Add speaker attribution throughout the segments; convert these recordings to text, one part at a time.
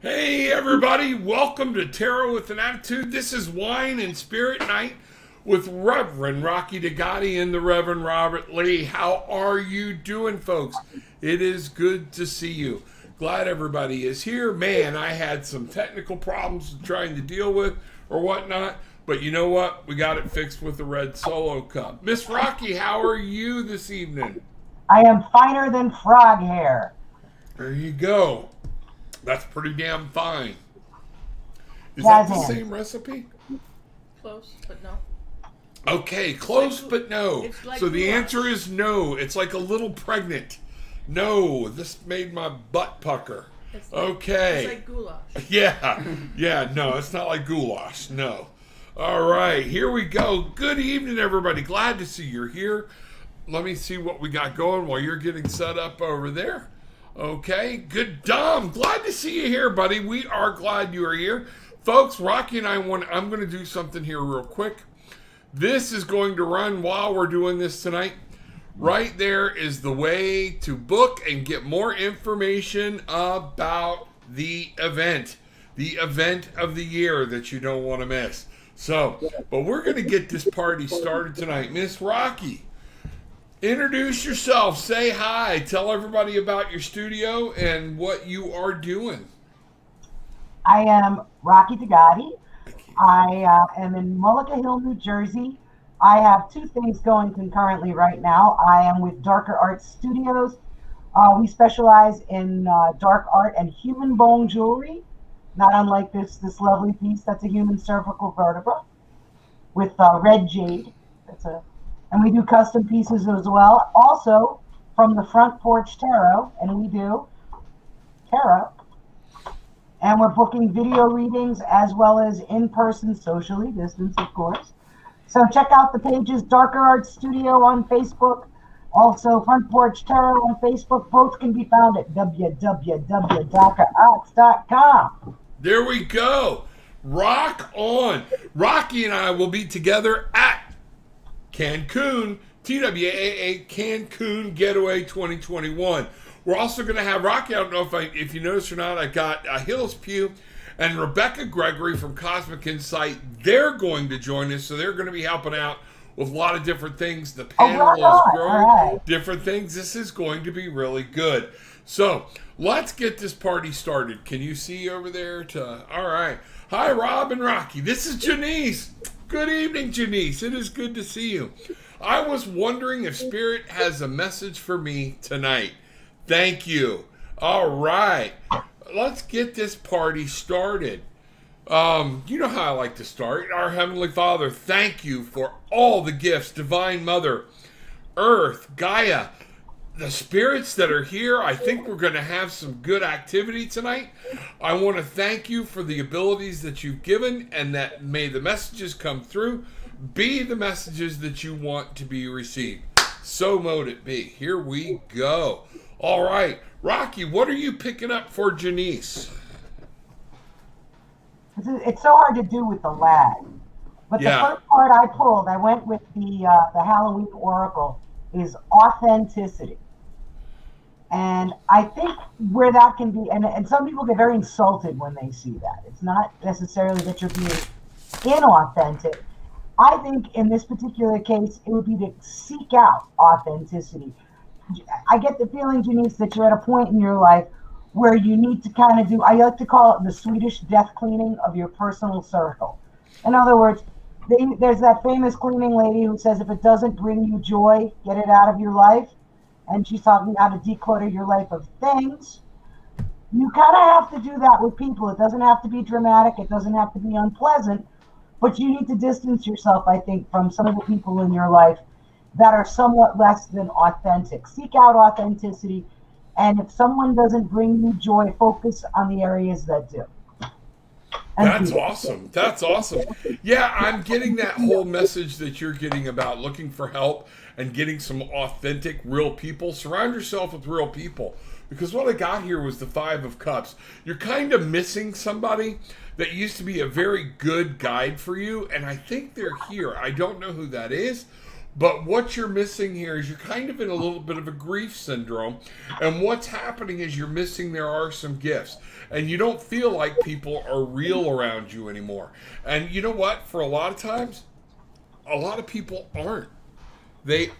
Speaker 1: Hey everybody, welcome to Tarot with an Attitude. This is Wine and Spirit Night with Reverend Rocky Digati and the Reverend Robert Lee. How are you doing, folks? It is good to see you. Glad everybody is here. Man, I had some technical problems trying to deal with or whatnot, but you know what? We got it fixed with the red solo cup. Miss Rocky, how are you this evening?
Speaker 2: I am finer than frog hair.
Speaker 1: There you go. That's pretty damn fine. Is that the same recipe?
Speaker 3: Close, but no.
Speaker 1: Okay, close but no.
Speaker 3: Like
Speaker 1: so the
Speaker 3: goulash.
Speaker 1: answer is no. It's like a little pregnant. No, this made my butt pucker.
Speaker 3: It's like,
Speaker 1: Okay.
Speaker 3: It's like goulash.
Speaker 1: Yeah, no, it's not like goulash. No. All right, here we go. Good evening, everybody. Glad to see you're here. Let me see what we got going while you're getting set up over there. Okay, good. Dom, glad to see you here, buddy. We are glad you are here. Folks, Rocky and I'm going to do something here real quick. This is going to run while we're doing this tonight. Right there is the way to book and get more information about the event of the year that you don't want to miss. So, but we're going to get this party started tonight. Miss Rocky, introduce yourself, say hi, tell everybody about your studio and what you are doing.
Speaker 2: I am Rocky Digati. I am in Mullica Hill, New Jersey. I have two things going concurrently right now. I am with Darker Art Studios. We specialize in dark art and human bone jewelry, not unlike this lovely piece that's a human cervical vertebra with red jade. And we do custom pieces as well. Also, from the Front Porch Tarot, and we do tarot. And we're booking video readings as well as in-person, socially distanced, of course. So check out the pages, Darker Art Studio on Facebook, also Front Porch Tarot on Facebook. Both can be found at www.darkerarts.com.
Speaker 1: There we go. Rock on. Rocky and I will be together at Cancun, TWAA Cancun Getaway 2021. We're also going to have Rocky. I don't know if you noticed or not, I got Hills Pugh and Rebecca Gregory from Cosmic Insight. They're going to join us, so they're going to be helping out with a lot of different things. The panel is growing, different things. This is going to be really good. So let's get this party started. Can you see over there? All right. Hi, Rob and Rocky. This is Janice. Good evening, Janice. It is good to see you. I was wondering if Spirit has a message for me tonight. Thank you. All right. Let's get this party started. You know how I like to start. Our Heavenly Father, thank you for all the gifts, Divine Mother, Earth, Gaia, the spirits that are here. I think we're going to have some good activity tonight. I want to thank you for the abilities that you've given, and that may the messages come through be the messages that you want to be received. So mote it be. Here we go. All right. Rocky, what are you picking up for Janice?
Speaker 2: It's so hard to do with the lag. But the first part I pulled, I went with the Halloween Oracle, is authenticity. And I think where that can be, and some people get very insulted when they see that. It's not necessarily that you're being inauthentic. I think in this particular case, it would be to seek out authenticity. I get the feeling, Janice, that you're at a point in your life where you need to kind of do, I like to call it the Swedish death cleaning of your personal circle. In other words, there's that famous cleaning lady who says if it doesn't bring you joy, get it out of your life. And she's talking how to declutter your life of things. You kind of have to do that with people. It doesn't have to be dramatic. It doesn't have to be unpleasant. But you need to distance yourself, I think, from some of the people in your life that are somewhat less than authentic. Seek out authenticity. And if someone doesn't bring you joy, focus on the areas that do.
Speaker 1: That's awesome. That's awesome. Yeah, I'm getting that whole message that you're getting about looking for help and getting some authentic, real people. Surround yourself with real people. Because what I got here was the Five of Cups. You're kind of missing somebody that used to be a very good guide for you, and I think they're here. I don't know who that is, But what you're missing here is you're kind of in a little bit of a grief syndrome. And what's happening is you're missing there are some gifts. And you don't feel like people are real around you anymore. And you know what? For a lot of times, a lot of people aren't. They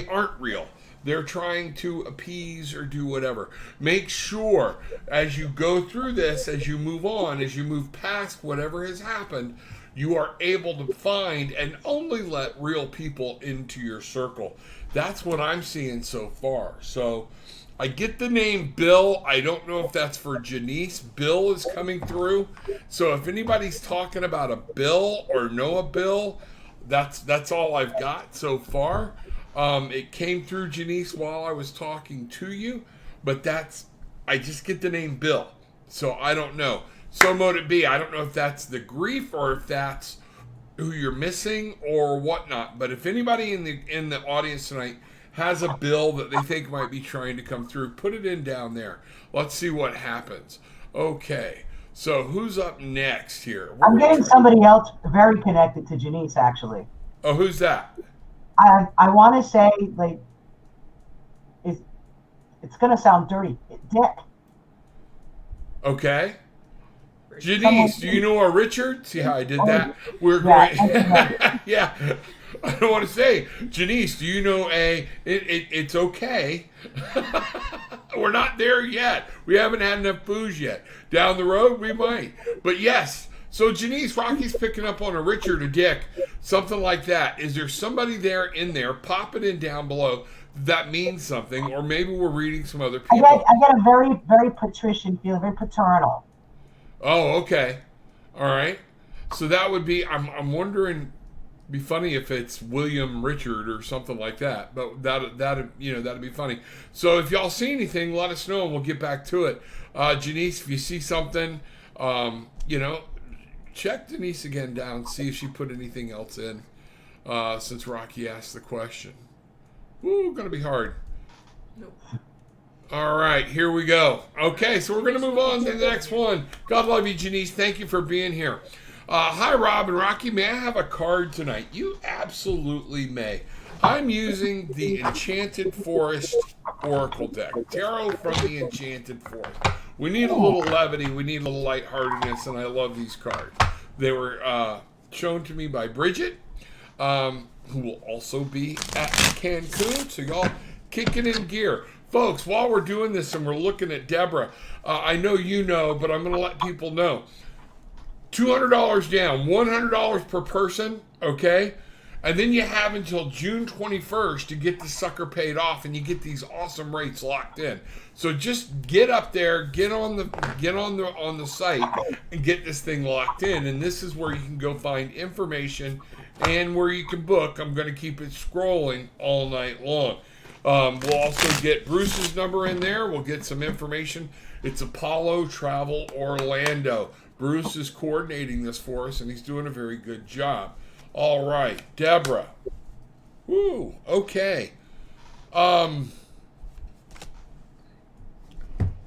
Speaker 1: aren't real. They're trying to appease or do whatever. Make sure as you go through this, as you move on, as you move past whatever has happened, you are able to find and only let real people into your circle. That's what I'm seeing so far. So I get the name Bill. I don't know if that's for Janice. Bill is coming through. So if anybody's talking about a Bill or know a Bill, that's all I've got so far. It came through Janice while I was talking to you, but I just get the name Bill. So I don't know. So mote it be. I don't know if that's the grief or if that's who you're missing or whatnot. But if anybody in the audience tonight has a Bill that they think might be trying to come through, put it in down there. Let's see what happens. Okay. So who's up next here?
Speaker 2: I'm getting somebody else very connected to Janice, actually.
Speaker 1: Oh, who's that?
Speaker 2: I want to say, like, it's going to sound dirty. Dick.
Speaker 1: Okay. Janice, do you know a Richard? See how I did that? We're going. Yeah. I don't want to say, Janice, do you know it's okay. We're not there yet. We haven't had enough booze yet. Down the road, we might. But yes. So Janice, Rocky's picking up on a Richard, a Dick, something like that. Is there somebody there in there? Pop it in down below. That means something. Or maybe we're reading some other people.
Speaker 2: I get a very, very patrician feel, very paternal.
Speaker 1: Oh, okay. All right. So that would be, I'm wondering, be funny if it's William Richard or something like that. But that'd be funny. So if y'all see anything, let us know and we'll get back to it. Janice, if you see something, check Denise again down, see if she put anything else in, since Rocky asked the question. Ooh, gonna be hard.
Speaker 3: Nope.
Speaker 1: All right, here we go. Okay, so we're gonna move on to the next one. God love you, Janice. Thank you for being here. Hi, Rob and Rocky. May I have a card tonight? You absolutely may. I'm using the Enchanted Forest Oracle deck. Tarot from the Enchanted Forest. We need a little levity. We need a little lightheartedness, and I love these cards. They were shown to me by Bridget, who will also be at Cancun. So y'all kicking in gear. Folks, while we're doing this and we're looking at Deborah, I know you know, but I'm going to let people know. $200 down, $100 per person, okay? And then you have until June 21st to get the sucker paid off, and you get these awesome rates locked in. So just get up there, get on the site, and get this thing locked in. And this is where you can go find information and where you can book. I'm going to keep it scrolling all night long. We'll also get Bruce's number in there. We'll get some information. It's Apollo Travel Orlando. Bruce is coordinating this for us, and he's doing a very good job. All right, Deborah. Woo, okay.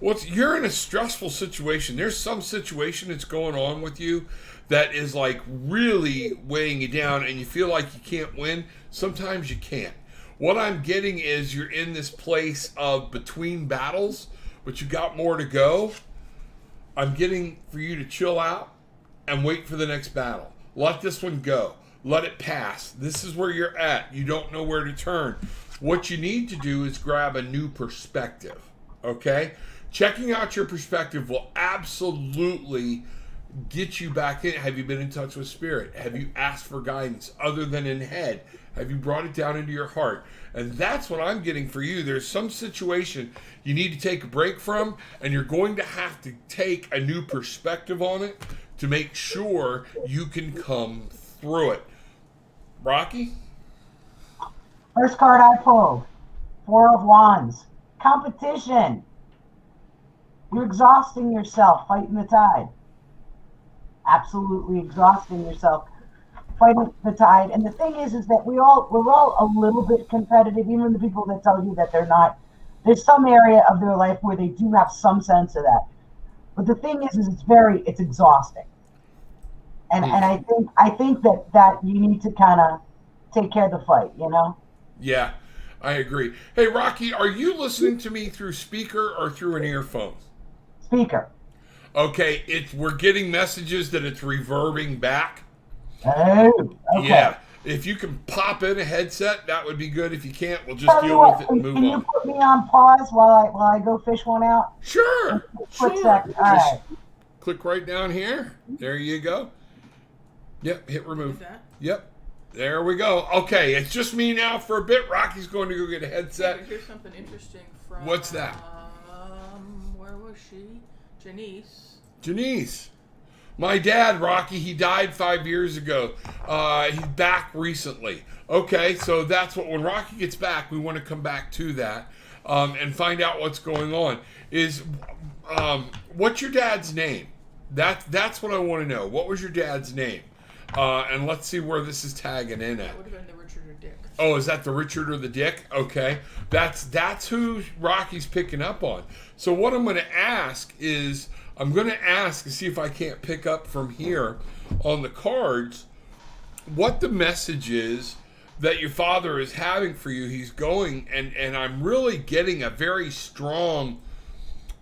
Speaker 1: You're in a stressful situation. There's some situation that's going on with you that is like really weighing you down, and you feel like you can't win. Sometimes you can't. What I'm getting is you're in this place of between battles, but you got more to go. I'm getting for you to chill out and wait for the next battle. Let this one go. Let it pass. This is where you're at. You don't know where to turn. What you need to do is grab a new perspective, okay? Checking out your perspective will absolutely get you back in. Have you been in touch with Spirit? Have you asked for guidance other than in head? Have you brought it down into your heart? And that's what I'm getting for you. There's some situation you need to take a break from, and you're going to have to take a new perspective on it to make sure you can come through it. Rocky?
Speaker 2: First card I pulled, Four of Wands. Competition. You're exhausting yourself fighting the tide. Absolutely exhausting yourself fighting the tide. And the thing is that we're all a little bit competitive, even the people that tell you that they're not. There's some area of their life where they do have some sense of that. But the thing is it's exhausting. And I think that you need to kind of take care of the fight, you know?
Speaker 1: Yeah, I agree. Hey, Rocky, are you listening to me through speaker or through an earphone?
Speaker 2: Speaker.
Speaker 1: Okay, we're getting messages that it's reverbing back.
Speaker 2: Oh, okay.
Speaker 1: Yeah. If you can pop in a headset, that would be good. If you can't, we'll just
Speaker 2: Tell you
Speaker 1: deal with
Speaker 2: what,
Speaker 1: it and move
Speaker 2: can you
Speaker 1: on.
Speaker 2: put me on pause while I go fish one out?
Speaker 1: Sure.
Speaker 2: Quick
Speaker 1: Sure.
Speaker 2: sec. All
Speaker 1: Just
Speaker 2: right.
Speaker 1: click right down here. There you go. Yep, hit remove.
Speaker 3: Is that?
Speaker 1: Yep. There we go. Okay, it's just me now for a bit. Rocky's going to go get a
Speaker 3: Yeah,
Speaker 1: headset.
Speaker 3: but here's something interesting from.
Speaker 1: What's that?
Speaker 3: Where was she? Janice.
Speaker 1: Janice. My dad, Rocky, he died 5 years ago. He's back recently. Okay, so that's what, when Rocky gets back, we want to come back to that and find out what's going on. What's your dad's name? That's what I want to know. What was your dad's name? And let's see where this is tagging in at.
Speaker 3: That would have been the Richard or Dick.
Speaker 1: Oh, is that the Richard or the Dick? Okay. That's who Rocky's picking up on. So what I'm going to ask is, I'm going to ask and see if I can't pick up from here on the cards what the message is that your father is having for you. He's going, and I'm really getting a very strong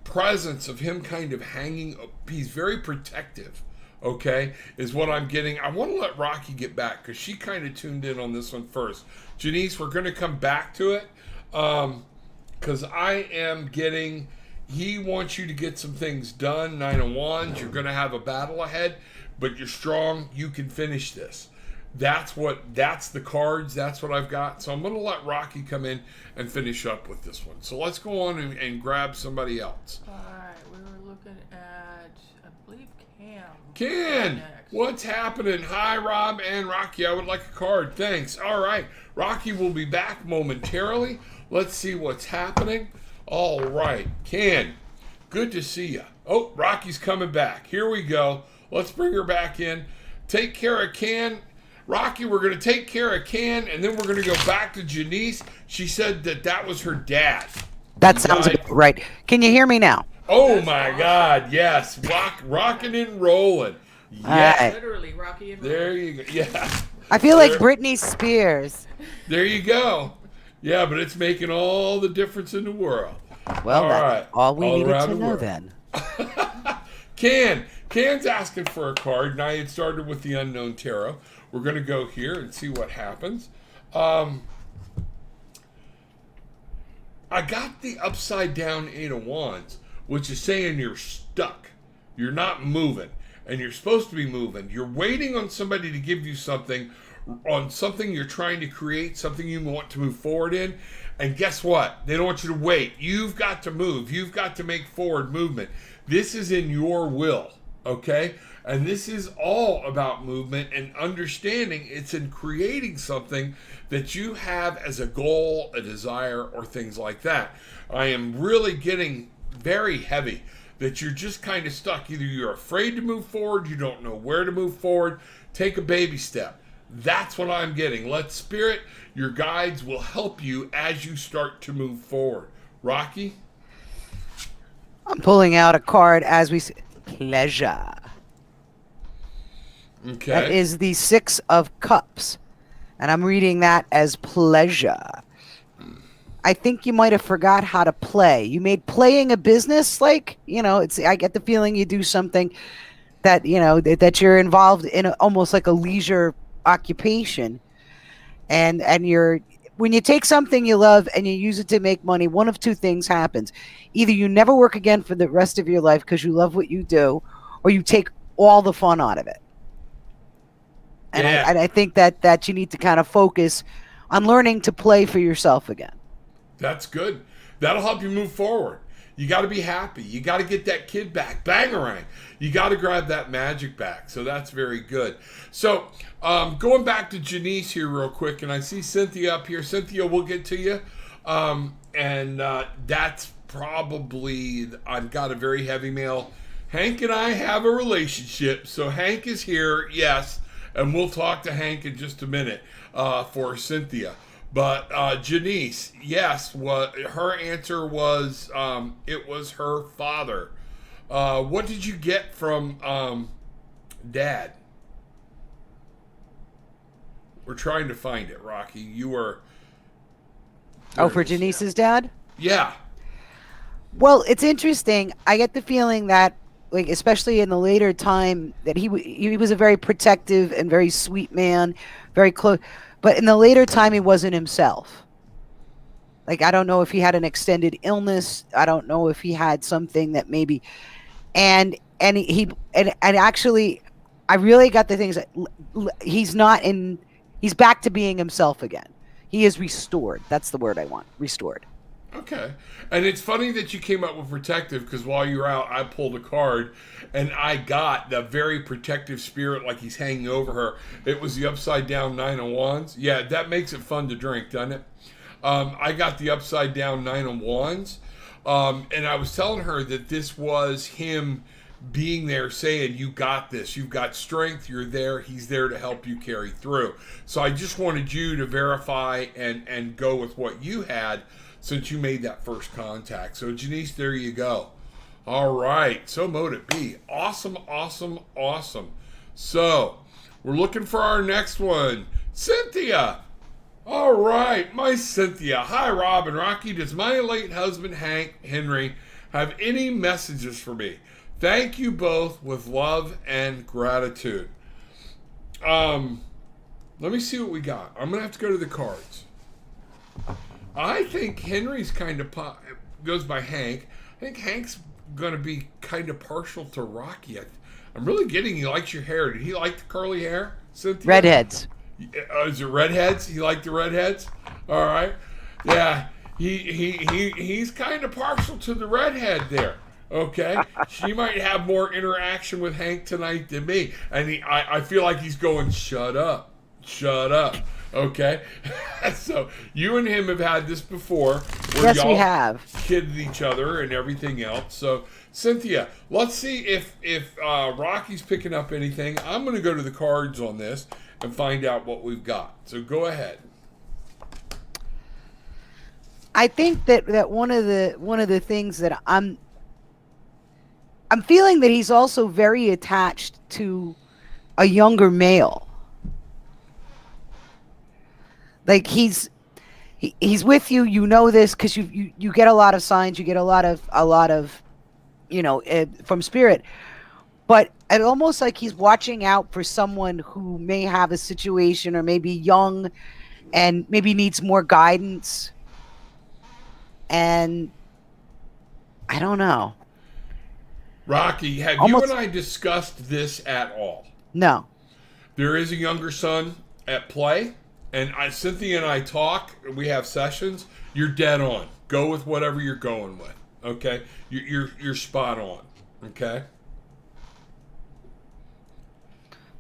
Speaker 1: presence of him kind of hanging. He's very protective. Okay, is what I'm getting. I want to let Rocky get back because she kind of tuned in on this one first. Janice, we're going to come back to it because I am getting, he wants you to get some things done. 9 of Wands, you're going to have a battle ahead, but you're strong. You can finish this. That's the cards. That's what I've got. So I'm going to let Rocky come in and finish up with this one. So let's go on and grab somebody else.
Speaker 3: All right, we were looking at, I believe, Cam.
Speaker 1: Ken,
Speaker 3: Next.
Speaker 1: what's happening? Hi, Rob and Rocky. I would like a card. Thanks. All right. Rocky will be back momentarily. Let's see what's happening. All right. Ken, good to see you. Oh, Rocky's coming back. Here we go. Let's bring her back in. Take care of Ken. Rocky, we're going to take care of Ken, and then we're going to go back to Janice. She said that was her dad.
Speaker 4: That sounds about right. Can you hear me now?
Speaker 1: Oh, my God. Yes. Rocking and rolling. Yeah.
Speaker 4: Right.
Speaker 3: Literally, Rocky and
Speaker 1: There you go. Yeah.
Speaker 4: I feel like Britney Spears.
Speaker 1: There you go. Yeah, but it's making all the difference in the world.
Speaker 4: Well,
Speaker 1: All
Speaker 4: that's
Speaker 1: right.
Speaker 4: all we
Speaker 1: All
Speaker 4: needed
Speaker 1: around
Speaker 4: to
Speaker 1: the
Speaker 4: know
Speaker 1: world.
Speaker 4: then.
Speaker 1: Can's asking for a card, and I had started with the Unknown Tarot. We're going to go here and see what happens. I got the upside down 8 of Wands, which is saying you're stuck. You're not moving, and you're supposed to be moving. You're waiting on somebody to give you something, on something you're trying to create, something you want to move forward in. And guess what? They don't want you to wait. You've got to move. You've got to make forward movement. This is in your will, okay? And this is all about movement and understanding it's in creating something that you have as a goal, a desire, or things like that. I am really getting very heavy that you're just kind of stuck. Either you're afraid to move forward, you don't know where to move forward. Take a baby step. That's what I'm getting. Let Spirit, your guides will help you as you start to move forward. Rocky?
Speaker 4: I'm pulling out a card as we say, pleasure.
Speaker 1: Okay.
Speaker 4: That is the 6 of Cups. And I'm reading that as pleasure. I think you might have forgot how to play. You made playing a business, like, I get the feeling you do something that, that you're involved in almost like a leisure occupation. And when you take something you love and you use it to make money, one of two things happens. Either you never work again for the rest of your life because you love what you do, or you take all the fun out of it. And
Speaker 1: Yeah.
Speaker 4: I think that you need to kind of focus on learning to play for yourself again.
Speaker 1: That's good. That'll help you move forward. You got to be happy. You got to get that kid back. Bangarang. You got to grab that magic back. So that's very good. So going back to Janice here real quick, and I see Cynthia up here. Cynthia, we'll get to you. That's probably, I've got a very heavy male. Hank and I have a relationship. So Hank is here, yes. And we'll talk to Hank in just a minute for Cynthia. But Janice, yes, her answer was it was her father. What did you get from Dad? We're trying to find it, Rocky. You are.
Speaker 4: Oh,
Speaker 1: there
Speaker 4: for
Speaker 1: it is.
Speaker 4: Janice's dad?
Speaker 1: Yeah.
Speaker 4: Well, it's interesting. I get the feeling that, like, especially in the later time, that he was a very protective and very sweet man, very close. But in the later time, he wasn't himself. Like, I don't know if he had an extended illness. I don't know if he had something that maybe, and actually, I really got the things that he's not in. He's back to being himself again. He is restored. That's the word I want. Restored.
Speaker 1: Okay. And it's funny that you came up with protective because while you were out, I pulled a card and I got the very protective spirit like he's hanging over her. It was the upside down 9 of Wands. Yeah, that makes it fun to drink, doesn't it? I got the upside down 9 of Wands. And I was telling her that this was him being there saying, you got this, you've got strength, you're there, he's there to help you carry through. So I just wanted you to verify and go with what you had since you made that first contact. So Janice, there you go. All right, so mote it be. Awesome, awesome, awesome. So we're looking for our next one. Cynthia. All right, my Cynthia. Hi, Rob and Rocky. Does my late husband, Hank Henry, have any messages for me? Thank you both with love and gratitude. Let me see what we got. I'm going to have to go to the cards. I think Henry's kind of goes by Hank. I think Hank's going to be kind of partial to Rocky. I'm really getting he likes your hair. Did he like the curly hair, Cynthia?
Speaker 4: Redheads.
Speaker 1: Is it redheads? He liked the redheads? All right. Yeah, he's kind of partial to the redhead there. Okay, she might have more interaction with Hank tonight than me, and I feel like he's going, shut up. Okay, so you and him have had this before, where
Speaker 4: Yes,
Speaker 1: y'all
Speaker 4: we have.
Speaker 1: kidded each other and everything else. So Cynthia, let's see if Rocky's picking up anything. I'm going to go to the cards on this and find out what we've got. So go ahead.
Speaker 4: I think that one of the things that I'm feeling that he's also very attached to a younger male. Like he's with you, you know this because you get a lot of signs, you get a lot of from spirit, but it's almost like he's watching out for someone who may have a situation or maybe young and maybe needs more guidance. And I don't know.
Speaker 1: Rocky, have
Speaker 4: Almost-
Speaker 1: you and I discussed this at all?
Speaker 4: No.
Speaker 1: There is a younger son at play, and Cynthia and I talk. We have sessions. You're dead on. Go with whatever you're going with. Okay, you're spot on. Okay.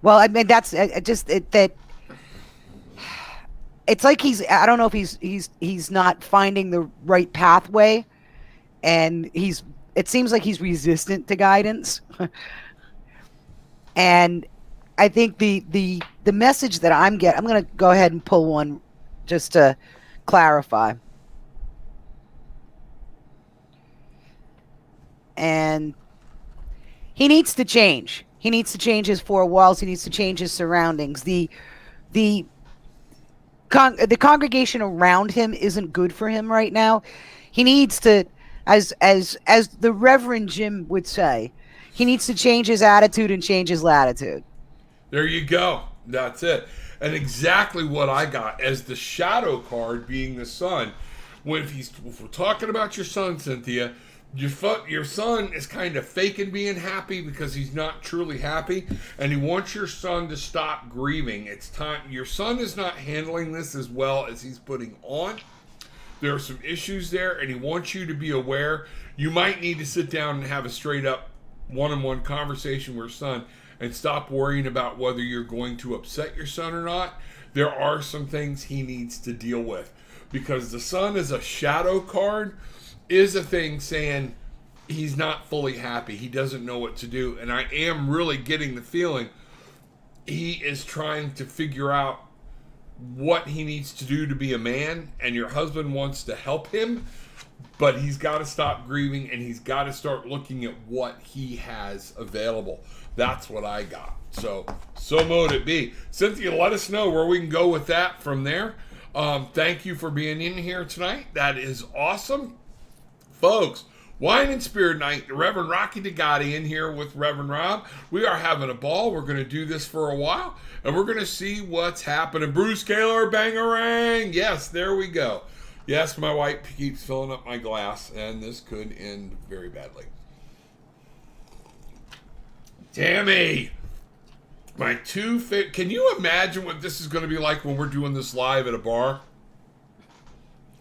Speaker 4: Well, I mean that's that. It's like I don't know if he's not finding the right pathway, and it seems like he's resistant to guidance. And I think the message that I'm going to go ahead and pull one just to clarify. And he needs to change. He needs to change his four walls. He needs to change his surroundings. The congregation around him isn't good for him right now. He needs to, as the Reverend Jim would say, he needs to change his attitude and change his latitude.
Speaker 1: There you go. That's it. And exactly what I got as the shadow card being the sun. If we're talking about your son, Cynthia, your son is kind of faking being happy because he's not truly happy, and he wants your son to stop grieving. It's time. Your son is not handling this as well as he's putting on. There are some issues there, and he wants you to be aware. You might need to sit down and have a straight up one-on-one conversation with your son and stop worrying about whether you're going to upset your son or not. There are some things he needs to deal with because the sun is a shadow card, is a thing saying he's not fully happy. He doesn't know what to do. And I am really getting the feeling he is trying to figure out what he needs to do to be a man, and your husband wants to help him, but he's got to stop grieving and he's got to start looking at what he has available. That's what I got. So mote it be. Cynthia, let us know where we can go with that from there. Thank you for being in here tonight. That is awesome. Folks, Wine and Spirit Night, the Reverend Rocky Digati in here with Reverend Rob. We are having a ball. We're going to do this for a while, and we're going to see what's happening. Bruce Kaler, bangarang. Yes, there we go. Yes, my wife keeps filling up my glass, and this could end very badly. Tammy, my two favorite. Can you imagine what this is going to be like when we're doing this live at a bar?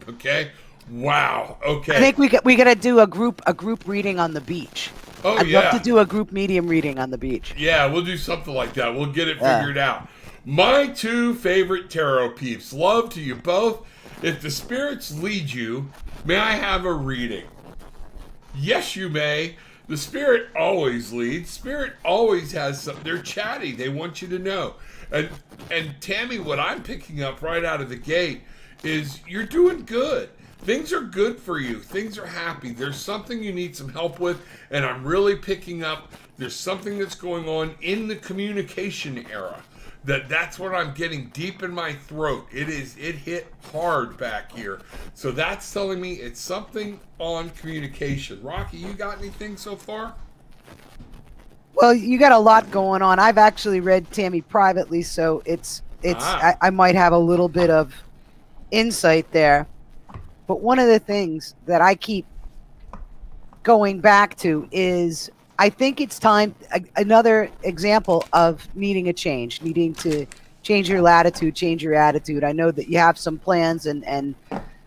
Speaker 1: Okay. Wow. Okay.
Speaker 4: I think we got to do a group reading on the beach.
Speaker 1: Oh,
Speaker 4: I'd
Speaker 1: yeah.
Speaker 4: love to do a group medium reading on the beach.
Speaker 1: Yeah, we'll do something like that. We'll get it figured out. My two favorite tarot peeps. Love to you both. If the spirits lead you, may I have a reading? Yes, you may. The spirit always leads. Spirit always has something. They're chatty. They want you to know. And Tammy, what I'm picking up right out of the gate is you're doing good. Things are good for you. Things are happy. There's something you need some help with, and I'm really picking up there's something that's going on in the communication era. That's what I'm getting deep in my throat. It hit hard back here. So that's telling me it's something on communication. Rocky, you got anything so far?
Speaker 4: Well, you got a lot going on. I've actually read Tammy privately, so I might have a little bit of insight there. But one of the things that I keep going back to is I think it's time, another example of needing a change, needing to change your latitude, change your attitude. I know that you have some plans and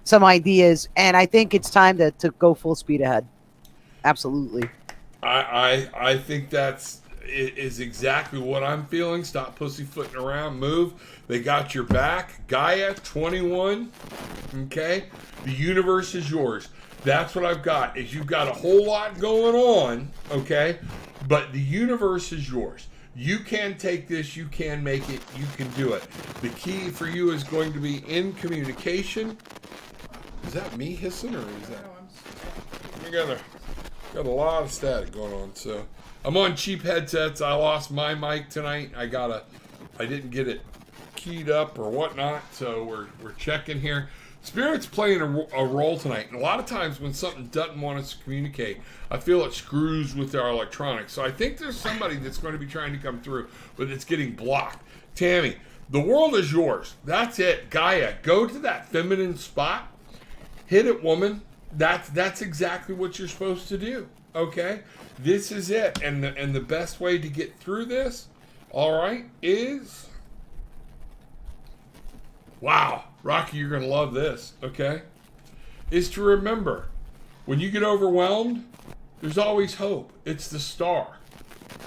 Speaker 4: some ideas, and I think it's time to go full speed ahead. Absolutely.
Speaker 1: I think that's is exactly what I'm feeling. Stop pussyfooting around. Move. They got your back. Gaia 21. Okay? The universe is yours. That's what I've got. Is you've got a whole lot going on, okay? But the universe is yours. You can take this. You can make it. You can do it. The key for you is going to be in communication. Is that me hissing or is that? I got a lot of static going on. So I'm on cheap headsets. I lost my mic tonight. I didn't get it keyed up or whatnot. So we're checking here. Spirit's playing a role tonight, and a lot of times when something doesn't want us to communicate, I feel it screws with our electronics. So I think there's somebody that's going to be trying to come through, but it's getting blocked. Tammy, the world is yours. That's it. Gaia, go to that feminine spot. Hit it, woman. That's exactly what you're supposed to do. Okay? This is it. And the best way to get through this, all right, is... Wow. Rocky, you're going to love this, okay? Is to remember, when you get overwhelmed, there's always hope. It's the star.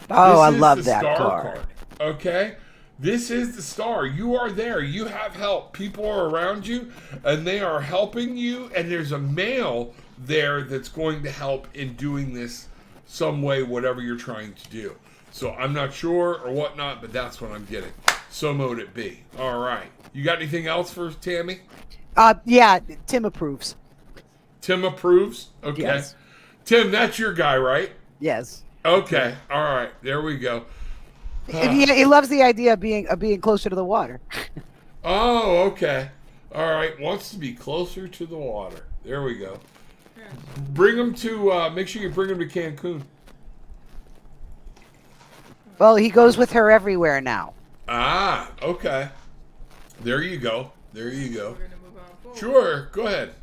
Speaker 4: Oh, I love that card.
Speaker 1: Okay? This is the star. You are there. You have help. People are around you, and they are helping you, and there's a male there that's going to help in doing this some way, whatever you're trying to do. So I'm not sure or whatnot, but that's what I'm getting. So mote it be. All right. You got anything else for Tammy?
Speaker 4: Yeah, Tim approves.
Speaker 1: Tim approves? Okay.
Speaker 4: Yes.
Speaker 1: Tim, that's your guy, right?
Speaker 4: Yes.
Speaker 1: Okay. All right. There we go.
Speaker 4: He loves the idea of being closer to the water.
Speaker 1: Oh, okay. All right. Wants to be closer to the water. There we go. Bring him to, make sure you bring him to Cancun.
Speaker 4: Well, he goes with her everywhere now.
Speaker 1: Ah, okay. There you go. There you go.
Speaker 3: We're gonna move on forward.
Speaker 1: Sure. Go ahead.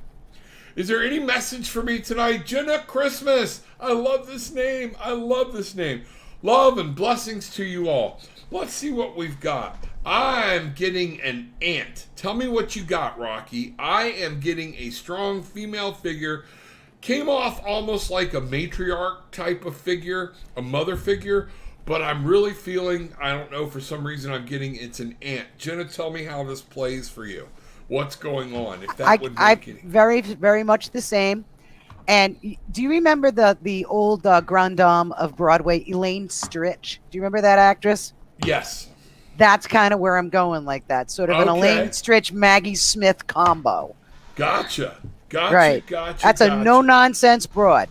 Speaker 1: Is there any message for me tonight? Jenna Christmas. I love this name. I love this name. Love and blessings to you all. Let's see what we've got. I'm getting an aunt. Tell me what you got, Rocky. I am getting a strong female figure. Came off almost like a matriarch type of figure, a mother figure, but I'm really feeling, I don't know, for some reason I'm getting it's an aunt. Jenna, tell me how this plays for you. What's going on? If that would make it.
Speaker 4: Very, very much the same. And do you remember the old Grande Dame of Broadway, Elaine Stritch? Do you remember that actress?
Speaker 1: Yes.
Speaker 4: That's kind of where I'm going, like that. Sort of an Elaine Stritch, Maggie Smith combo.
Speaker 1: Gotcha.
Speaker 4: Right. That's a
Speaker 1: Gotcha.
Speaker 4: no-nonsense broad.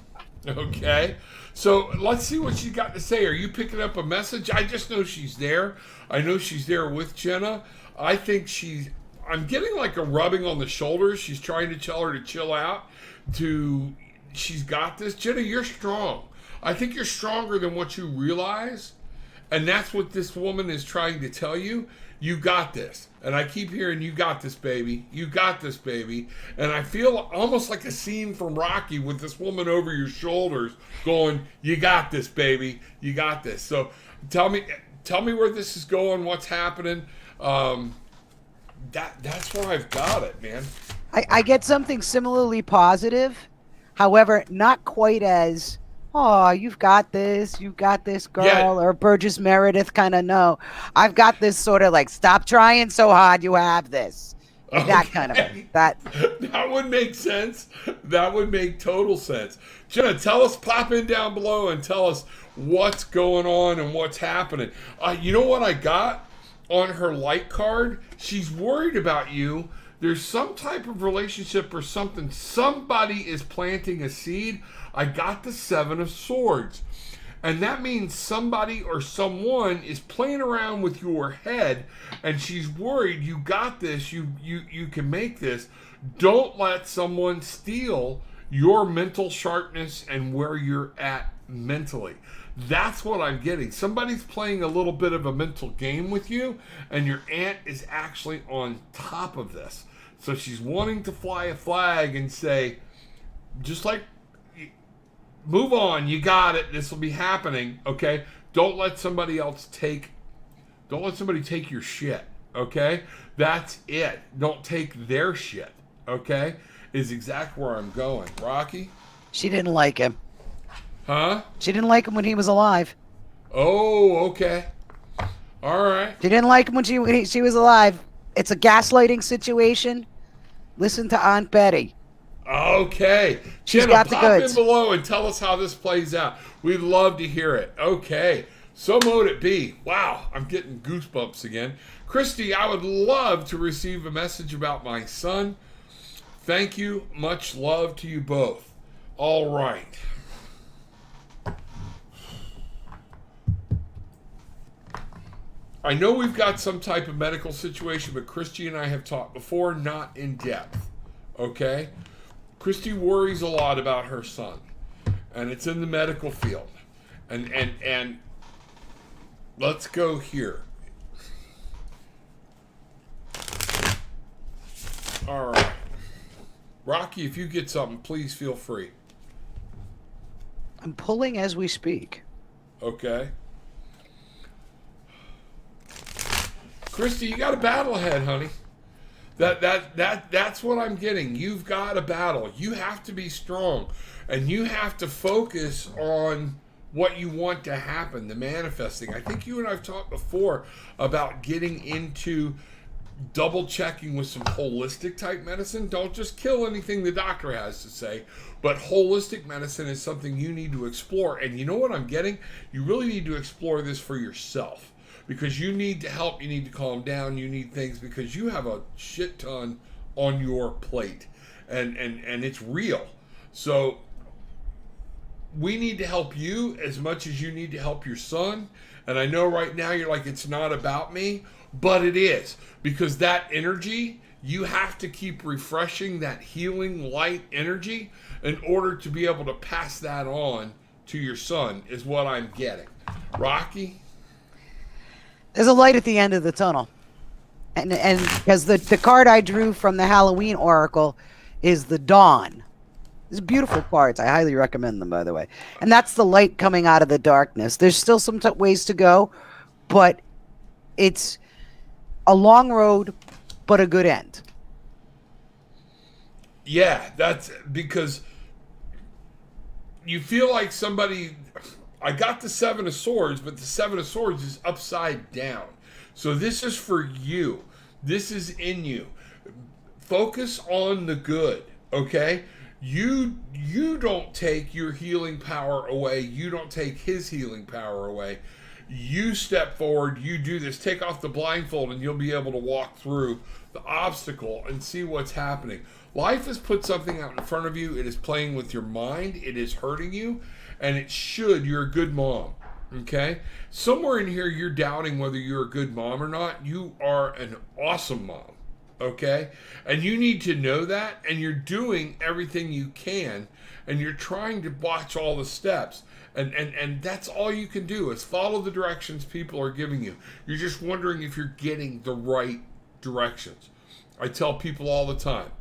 Speaker 1: Okay. So let's see what she's got to say. Are you picking up a message? I just know she's there. I know she's there with Jenna. I think I'm getting like a rubbing on the shoulders. She's trying to tell her to chill out. She's got this. Jenna, you're strong. I think you're stronger than what you realize. And that's what this woman is trying to tell you. You got this. And I keep hearing, you got this, baby. You got this, baby. And I feel almost like a scene from Rocky with this woman over your shoulders going, you got this, baby. You got this. So tell me where this is going, what's happening. That's where I've got it, man.
Speaker 4: I get something similarly positive. However, not quite as, oh, you've got this, girl,
Speaker 1: Yeah.
Speaker 4: or Burgess Meredith kind of, no. I've got this sort of like, stop trying so hard, you have this. Like that kind of that.
Speaker 1: That would make sense. That would make total sense. Jenna, tell us, pop in down below and tell us what's going on and what's happening. You know what I got on her light card? She's worried about you. There's some type of relationship or something. Somebody is planting a seed. I got the 7 of Swords. And that means somebody or someone is playing around with your head, and she's worried. You got this. You can make this. Don't let someone steal your mental sharpness and where you're at mentally. That's what I'm getting. Somebody's playing a little bit of a mental game with you, and your aunt is actually on top of this. So she's wanting to fly a flag and say, just like, move on, you got it, this will be happening, okay? Don't let somebody take your shit, okay? That's it. Don't take their shit, okay? Is exactly where I'm going. Rocky?
Speaker 4: She didn't like him.
Speaker 1: Huh?
Speaker 4: She didn't like him when he was alive.
Speaker 1: Oh, okay. All right.
Speaker 4: She didn't like him when she was alive. It's a gaslighting situation. Listen to Aunt Betty.
Speaker 1: Okay.
Speaker 4: She's
Speaker 1: Jenna,
Speaker 4: got the
Speaker 1: pop
Speaker 4: goods.
Speaker 1: in below and tell us how this plays out. We'd love to hear it. Okay. So mote it be. Wow, I'm getting goosebumps again. Christy, I would love to receive a message about my son. Thank you. Much love to you both. All right. I know we've got some type of medical situation, but Christy and I have talked before, not in depth. Okay? Christy worries a lot about her son, and it's in the medical field. And let's go here. All right. Rocky, if you get something, please feel free.
Speaker 4: I'm pulling as we speak.
Speaker 1: Okay. Christy, you got a battle ahead, honey. That's what I'm getting. You've got a battle. You have to be strong, and you have to focus on what you want to happen, the manifesting. I think you and I've talked before about getting into double checking with some holistic type medicine. Don't just kill anything the doctor has to say, but holistic medicine is something you need to explore. And you know what I'm getting? You really need to explore this for yourself. Because you need to help, you need to calm down, you need things because you have a shit ton on your plate. And it's real. So we need to help you as much as you need to help your son. And I know right now you're like, it's not about me, but it is. Because that energy, you have to keep refreshing that healing light energy in order to be able to pass that on to your son, is what I'm getting. Rocky?
Speaker 4: There's a light at the end of the tunnel. And because the card I drew from the Halloween Oracle is the Dawn. These are beautiful cards. I highly recommend them, by the way. And that's the light coming out of the darkness. There's still some ways to go, but it's a long road, but a good end.
Speaker 1: Yeah, that's because you feel like somebody... I got the 7 of Swords, but the 7 of Swords is upside down. So this is for you. This is in you. Focus on the good, okay? You don't take your healing power away. You don't take his healing power away. You step forward, you do this, take off the blindfold, and you'll be able to walk through the obstacle and see what's happening. Life has put something out in front of you. It is playing with your mind. It is hurting you, and it should. You're a good mom, okay? Somewhere in here, you're doubting whether you're a good mom or not. You are an awesome mom, okay? And you need to know that, and you're doing everything you can, and you're trying to watch all the steps. And that's all you can do is follow the directions people are giving you. You're just wondering if you're getting the right directions. I tell people all the time,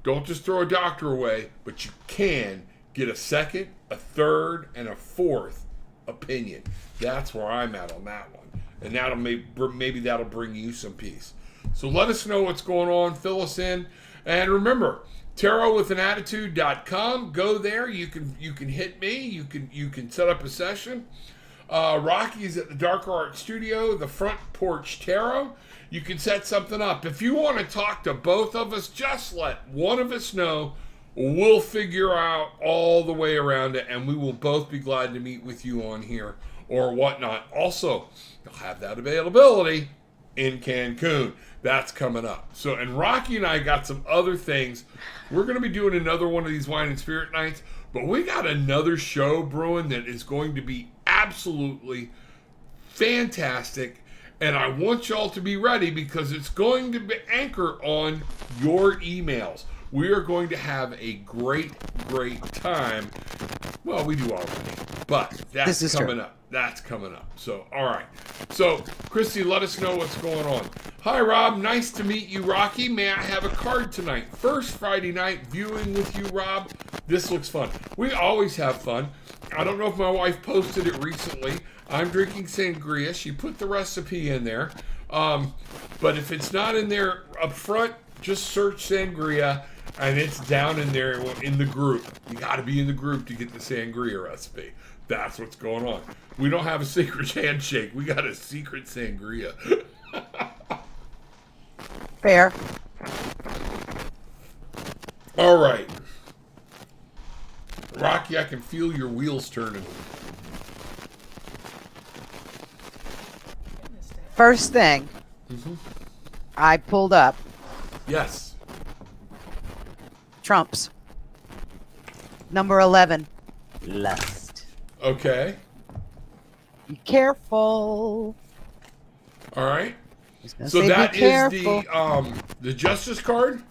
Speaker 1: don't just throw a doctor away, but you can get a second, a third, and a fourth opinion. That's where I'm at on that one. And that'll maybe that'll bring you some peace. So let us know what's going on. Fill us in. And remember, tarotwithanattitude.com. Go there. You can hit me. You can set up a session. Rocky's at the Darker Art Studio, the Front Porch Tarot. You can set something up. If you want to talk to both of us, just let one of us know. We'll figure out all the way around it, and we will both be glad to meet with you on here or whatnot. Also, you'll have that availability in Cancun. That's coming up. So, and Rocky and I got some other things. We're going to be doing another one of these wine and spirit nights, but we got another show brewing that is going to be absolutely fantastic. And I want y'all to be ready because it's going to be anchored on your emails. We are going to have a great, great time. Well, we do already, but that's coming up. That's coming up. So, all right. So, Christy, let us know what's going on. Hi, Rob. Nice to meet you, Rocky. May I have a card tonight? First Friday night viewing with you, Rob. This looks fun. We always have fun. I don't know if my wife posted it recently. I'm drinking sangria. She put the recipe in there. But if it's not in there up front, just search sangria, and it's down in there in the group. You got to be in the group to get the sangria recipe. That's what's going on. We don't have a secret handshake. We got a secret sangria.
Speaker 4: Fair.
Speaker 1: All right. Rocky, I can feel your wheels turning.
Speaker 4: First thing, I pulled up
Speaker 1: Yes.
Speaker 4: Trump's number 11, lust.
Speaker 1: Okay.
Speaker 4: Be careful.
Speaker 1: All right.
Speaker 4: So
Speaker 1: that is the justice card.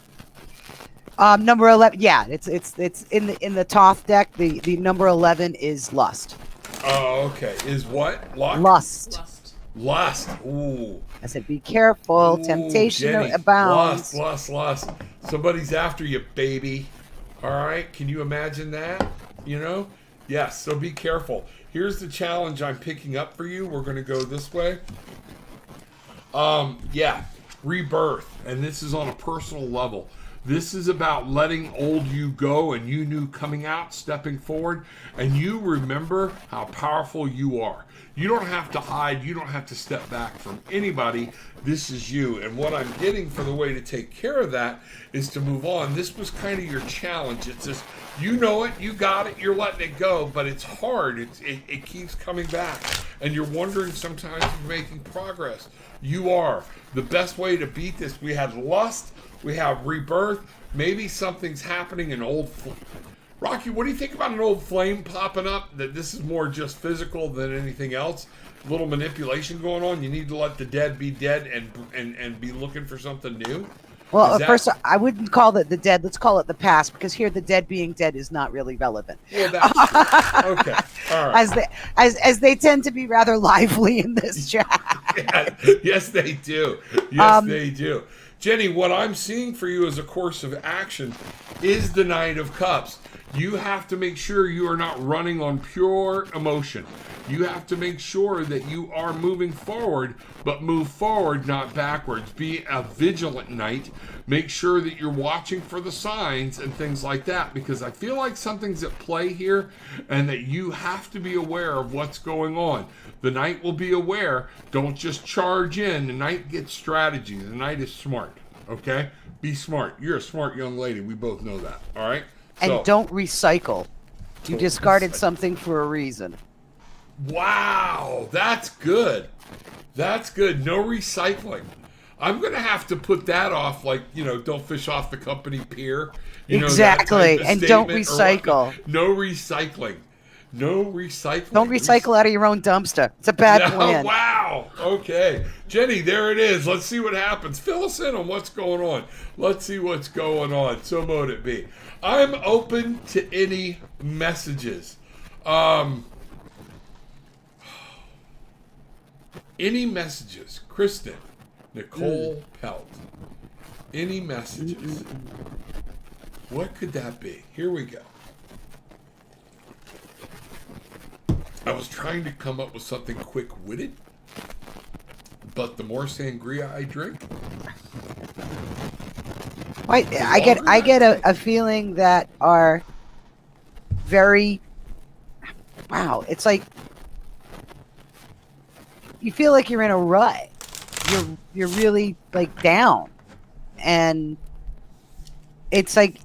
Speaker 4: Number 11. Yeah, it's in the Toth deck. The number 11 is lust.
Speaker 1: Oh, okay. Is what?
Speaker 4: Lust.
Speaker 1: Lust. Ooh.
Speaker 4: I said, be careful.
Speaker 1: Ooh,
Speaker 4: Temptation
Speaker 1: Jenny.
Speaker 4: abounds.
Speaker 1: Lust. Somebody's after you, baby. All right. Can you imagine that? You know? Yes. So be careful. Here's the challenge I'm picking up for you. We're going to go this way. Yeah. Rebirth. And this is on a personal level. This is about letting old you go and you new coming out, stepping forward, and you remember how powerful you are. You don't have to hide. You don't have to step back from anybody. This is you. And what I'm getting for the way to take care of that is to move on. This was kind of your challenge. It's just, you know it, you got it, you're letting it go, but it's hard. It keeps coming back. And you're wondering sometimes if you're making progress. You are. The best way to beat this, we had lust, we have rebirth. Maybe something's happening in old... Rocky, what do you think about an old flame popping up? That this is more just physical than anything else? A little manipulation going on? You need to let the dead be dead and be looking for something new?
Speaker 4: Well, first, I wouldn't call it the dead. Let's call it the past, because here the dead being dead is not really relevant.
Speaker 1: Well, that's okay. All right.
Speaker 4: As they tend to be rather lively in this chat.
Speaker 1: Yes, they do. Yes, they do. Jenny, what I'm seeing for you as a course of action is the Knight of Cups. You have to make sure you are not running on pure emotion. You have to make sure that you are moving forward, but move forward, not backwards. Be a vigilant knight. Make sure that you're watching for the signs and things like that, because I feel like something's at play here and that you have to be aware of what's going on. The knight will be aware. Don't just charge in. The knight gets strategy. The knight is smart, okay? Be smart. You're a smart young lady. We both know that, all right?
Speaker 4: And don't recycle. You discarded something for a reason.
Speaker 1: Wow, that's good. That's good. No recycling. I'm going to have to put that off, like, don't fish off the company pier. That
Speaker 4: Exactly.
Speaker 1: type of
Speaker 4: And don't
Speaker 1: statement or whatnot.
Speaker 4: recycle.
Speaker 1: No recycling. No recycling.
Speaker 4: Don't recycle out of your own dumpster. It's a bad
Speaker 1: Yeah,
Speaker 4: plan.
Speaker 1: wow. Okay. Jenny, there it is. Let's see what happens. Fill us in on what's going on. Let's see what's going on. So mote it be. I'm open to any messages. Any messages. Kristen, Nicole Pelt. Any messages. What could that be? Here we go. I was trying to come up with something quick-witted, but the more sangria I drink,
Speaker 4: I get a feeling that are very, wow. It's like you feel like you're in a rut. You're really like down, and it's like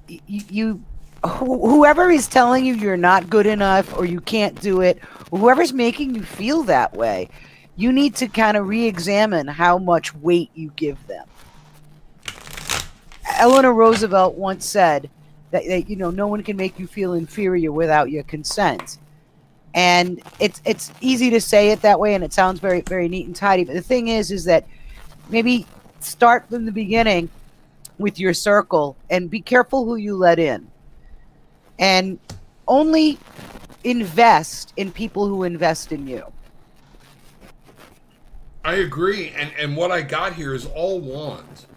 Speaker 4: whoever is telling you you're not good enough or you can't do it, whoever's making you feel that way, you need to kind of re-examine how much weight you give them. Eleanor Roosevelt once said that no one can make you feel inferior without your consent. And it's easy to say it that way, and it sounds very, very neat and tidy. But the thing is that maybe start from the beginning with your circle and be careful who you let in. And only invest in people who invest in you.
Speaker 1: I agree. And what I got here is all wands.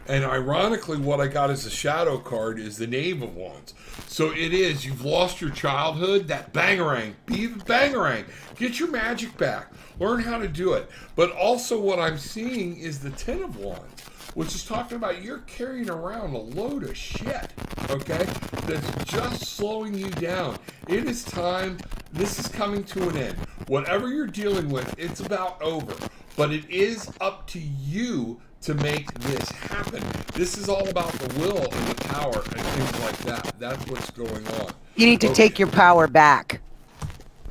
Speaker 1: And ironically, what I got as a shadow card is the Knave of Wands. So it is, you've lost your childhood, that bangarang. Be the bangarang. Get your magic back. Learn how to do it. But also what I'm seeing is the Ten of Wands, which is talking about you're carrying around a load of shit, okay, that's just slowing you down. It is time. This is coming to an end. Whatever you're dealing with, it's about over. But it is up to you to make this happen. This is all about the will and the power and things like that. That's what's going on.
Speaker 4: You need to take your power back.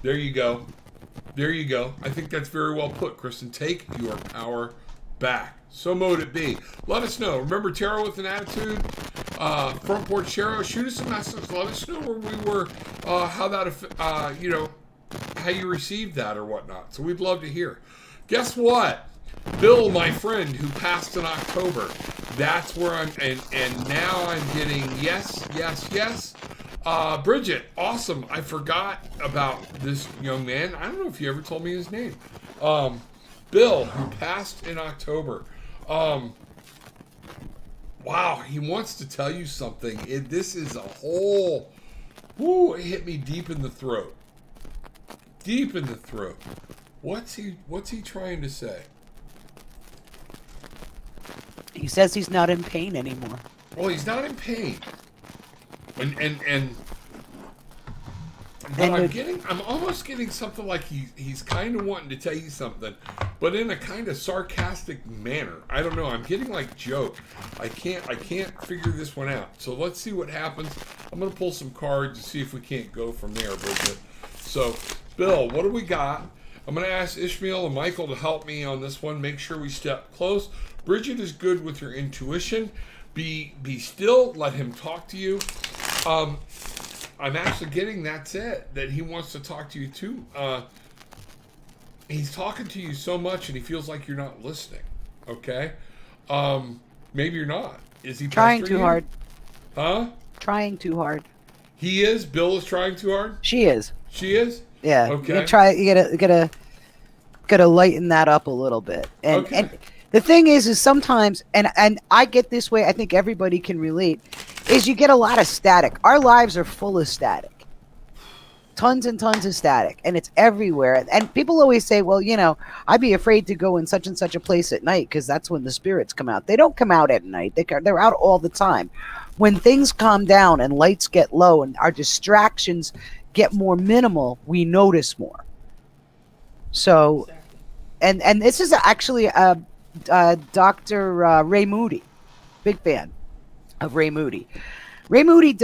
Speaker 1: There you go. There you go. I think that's very well put, Kristen. Take your power back. So mote it be. Let us know. Remember, Tarot with an Attitude, Front Porch Tarot. Shoot us a message. Let us know where we were, how that, how you received that or whatnot. So we'd love to hear. Guess what? Bill, my friend, who passed in October. That's where I'm, and now I'm getting yes. Bridget, awesome. I forgot about this young man. I don't know if you ever told me his name. Bill, who passed in October. Wow, he wants to tell you something. This is a whole, it hit me deep in the throat. Deep in the throat. What's he trying to say?
Speaker 4: He says he's not in pain anymore.
Speaker 1: Well, he's not in pain. But I'm almost getting something like he's kind of wanting to tell you something, but in a kind of sarcastic manner. I don't know. I'm getting like joke. I can't figure this one out. So let's see what happens. I'm gonna pull some cards and see if we can't go from there, Bridget. So, Bill, what do we got? I'm gonna ask Ishmael and Michael to help me on this one. Make sure we step close. Bridget is good with your intuition. Be still. Let him talk to you. I'm actually getting that's it, that he wants to talk to you too. He's talking to you so much and he feels like you're not listening. Okay? Maybe you're not. Is he
Speaker 4: trying too hard?
Speaker 1: Huh?
Speaker 4: Trying too hard.
Speaker 1: He is? Bill is trying too hard?
Speaker 4: She is.
Speaker 1: She is?
Speaker 4: Yeah.
Speaker 1: Okay.
Speaker 4: You gotta lighten that up a little bit. And
Speaker 1: okay.
Speaker 4: And the thing is sometimes, and I get this way, I think everybody can relate, is you get a lot of static. Our lives are full of static. Tons and tons of static, and it's everywhere. And people always say, well, I'd be afraid to go in such and such a place at night because that's when the spirits come out. They don't come out at night. They're out all the time. When things calm down and lights get low and our distractions get more minimal, we notice more. So, and this is actually Dr. Ray Moody, big fan of Ray Moody. Ray Moody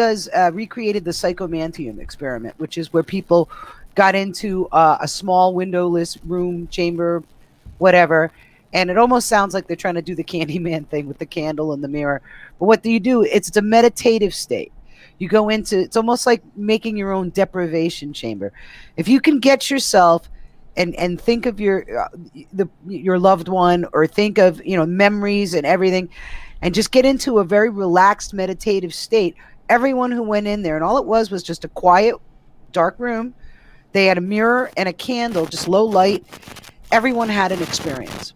Speaker 4: recreated the psychomantium experiment, which is where people got into a small windowless room, chamber, whatever. And it almost sounds like they're trying to do the Candyman thing with the candle and the mirror. But what do you do? It's a meditative state. You go into, it's almost like making your own deprivation chamber. If you can get yourself and think of your loved one, or think of, memories and everything, and just get into a very relaxed meditative state. Everyone who went in there, and all it was just a quiet, dark room. They had a mirror and a candle, just low light. Everyone had an experience.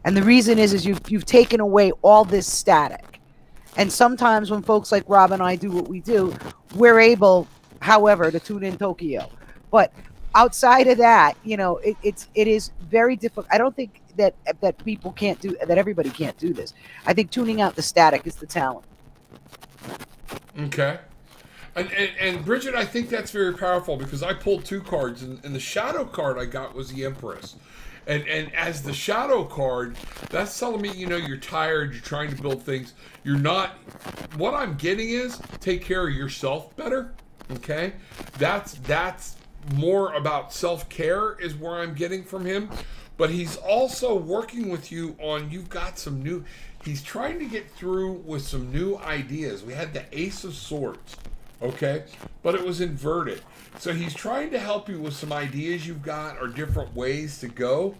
Speaker 4: And the reason is you've taken away all this static. And sometimes when folks like Rob and I do what we do, we're able, however, to tune in Tokyo. But outside of that, it is very difficult. I don't think that people can't do that. Everybody can't do this. I think tuning out the static is the talent.
Speaker 1: Okay. And Bridget, I think that's very powerful, because I pulled 2 cards, and the shadow card I got was the Empress. And as the shadow card, that's telling me, you're tired, you're trying to build things. You're not, what I'm getting is take care of yourself better. Okay? That's more about self-care is where I'm getting from him. But he's also working with you on, you've got some new, he's trying to get through with some new ideas. We had the Ace of Swords, okay? But it was inverted. So he's trying to help you with some ideas you've got, or different ways to go.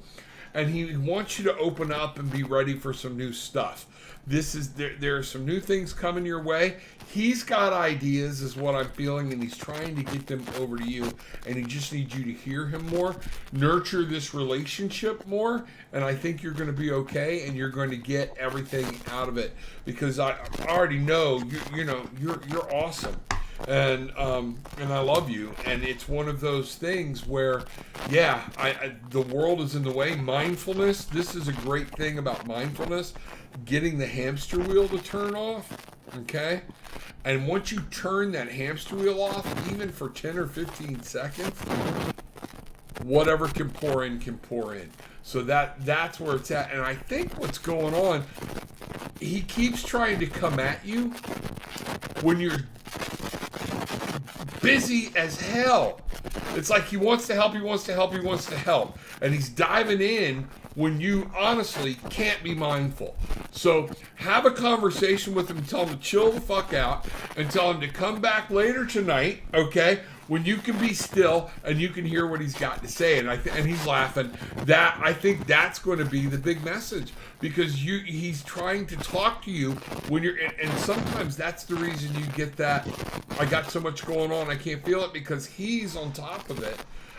Speaker 1: And he wants you to open up and be ready for some new stuff. There are some new things coming your way. He's got ideas, is what I'm feeling, and he's trying to get them over to you, and he just needs you to hear him more, nurture this relationship more, and I think you're going to be okay, and you're going to get everything out of it, because I already know you're awesome. And I love you, and it's one of those things where, the world is in the way. Mindfulness, this is a great thing about mindfulness, getting the hamster wheel to turn off, okay? And once you turn that hamster wheel off, even for 10 or 15 seconds, whatever can pour in, can pour in. So that's where it's at. And I think what's going on, he keeps trying to come at you when you're busy as hell. It's like he wants to help, he wants to help, he wants to help. And he's diving in when you honestly can't be mindful. So have a conversation with him and tell him to chill the fuck out, and tell him to come back later tonight, okay? When you can be still and you can hear what he's got to say. And and he's laughing. I think that's going to be the big message, because he's trying to talk to you when you're, and sometimes that's the reason you get that, I got so much going on, I can't feel it, because he's on top of it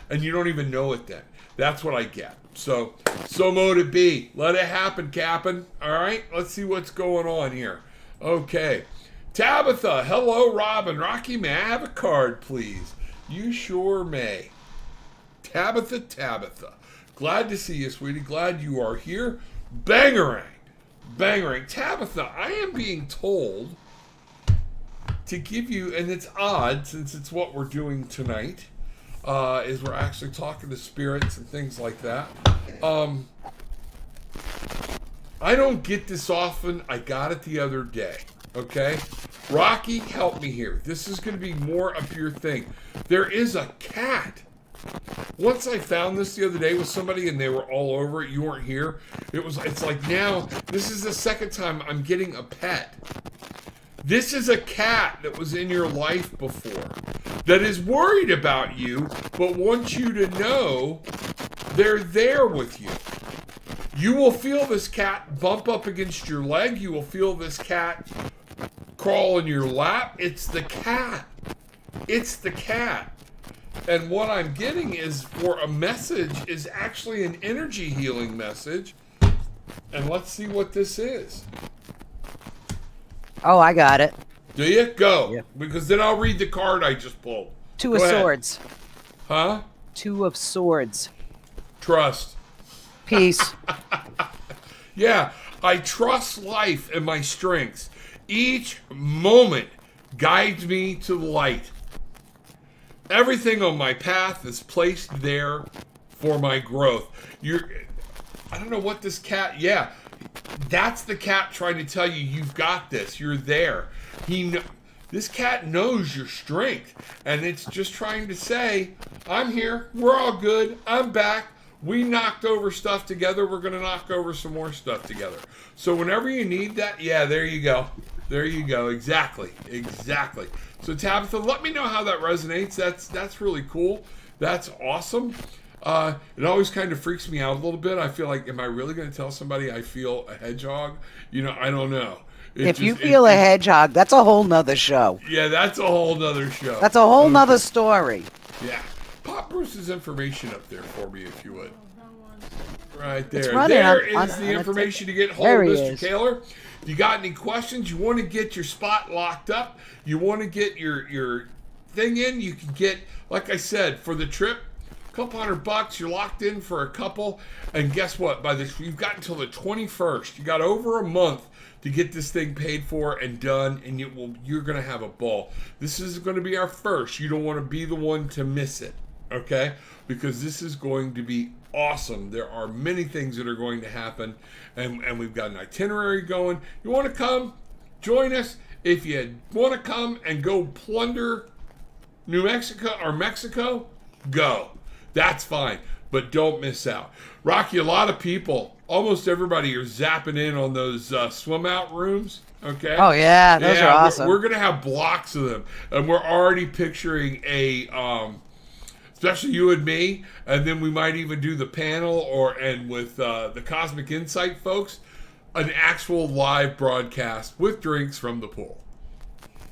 Speaker 1: and you don't even know it then. That's what I get. So mote it be. Let it happen, Cap'n. All right, let's see what's going on here. Okay. Tabitha, hello, Robin. Rocky, may I have a card, please? You sure may. Tabitha. Glad to see you, sweetie. Glad you are here. Bangarang. Tabitha, I am being told to give you, and it's odd since it's what we're doing tonight, is we're actually talking to spirits and things like that. I don't get this often. I got it the other day. Okay? Rocky, help me here. This is going to be more up your thing. There is a cat. Once I found this the other day with somebody and they were all over it. You weren't here. It's like now, this is the second time I'm getting a pet. This is a cat that was in your life before, that is worried about you, but wants you to know they're there with you. You will feel this cat bump up against your leg. You will feel this cat crawl in your lap. It's the cat. And what I'm getting is, for a message, is actually an energy healing message. And let's see what this is.
Speaker 4: Oh, I got it.
Speaker 1: Do you? Go.
Speaker 4: Yeah.
Speaker 1: Because then I'll read the card I just pulled.
Speaker 4: Two of Swords.
Speaker 1: Huh?
Speaker 4: 2 of Swords.
Speaker 1: Trust.
Speaker 4: Peace.
Speaker 1: Yeah, I trust life and my strengths. Each moment guides me to the light. Everything on my path is placed there for my growth. I don't know what this cat, that's the cat trying to tell you, you've got this, you're there. This cat knows your strength, and it's just trying to say, I'm here, we're all good, I'm back. We knocked over stuff together, we're going to knock over some more stuff together. So whenever you need that, yeah, there you go. There you go. Exactly. So Tabitha, let me know how that resonates. That's really cool. That's awesome. It always kind of freaks me out a little bit. I feel like, am I really going to tell somebody I feel a hedgehog? I don't know.
Speaker 4: If you feel a hedgehog, that's a whole nother show.
Speaker 1: Yeah, that's a whole nother show.
Speaker 4: That's a whole nother story.
Speaker 1: Yeah. Pop Bruce's information up there for me, if you would. Right there.
Speaker 4: It's running
Speaker 1: There
Speaker 4: on
Speaker 1: is the information to get hold
Speaker 4: There
Speaker 1: of
Speaker 4: he
Speaker 1: Mr.
Speaker 4: is.
Speaker 1: Kaler. If you got any questions, you want to get your spot locked up, you want to get your thing in, you can get, like I said, for the trip, a couple $100, you're locked in for a couple, and guess what? You've got until the 21st. You got over a month to get this thing paid for and done, and you're going to have a ball. This is going to be our first. You don't want to be the one to miss it, okay? Because this is going to be awesome. There are many things that are going to happen, and we've got an itinerary going. You want to come, join us. If you want to come and go plunder New Mexico or Mexico, go. That's fine, but don't miss out. Rocky, a lot of people, almost everybody, are zapping in on those swim out rooms. Okay.
Speaker 4: Oh yeah, those are awesome.
Speaker 1: We're gonna have blocks of them, and we're already picturing especially you and me, and then we might even do the panel and with the Cosmic Insight folks, an actual live broadcast with drinks from the pool.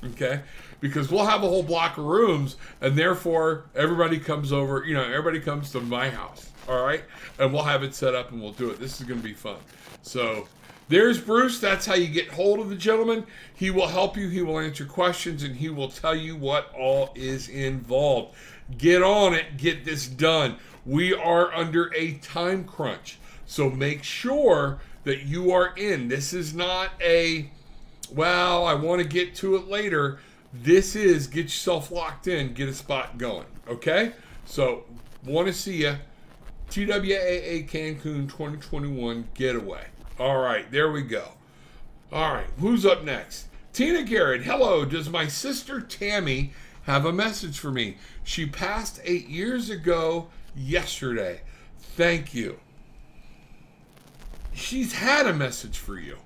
Speaker 1: Okay? Because we'll have a whole block of rooms, and therefore everybody comes over, everybody comes to my house, all right? And we'll have it set up and we'll do it. This is going to be fun. So there's Bruce. That's how you get hold of the gentleman. He will help you. He will answer questions, and he will tell you what all is involved. Get on it. Get this done. We are under a time crunch. So make sure that you are in. This is not I want to get to it later. This is get yourself locked in, get a spot going. Okay? So, want to see you. TWAA Cancun 2021 getaway. All right, there we go. All right, who's up next? Tina Garrett. Hello, does my sister Tammy have a message for me? She passed 8 years ago yesterday. Thank you. She's had a message for you.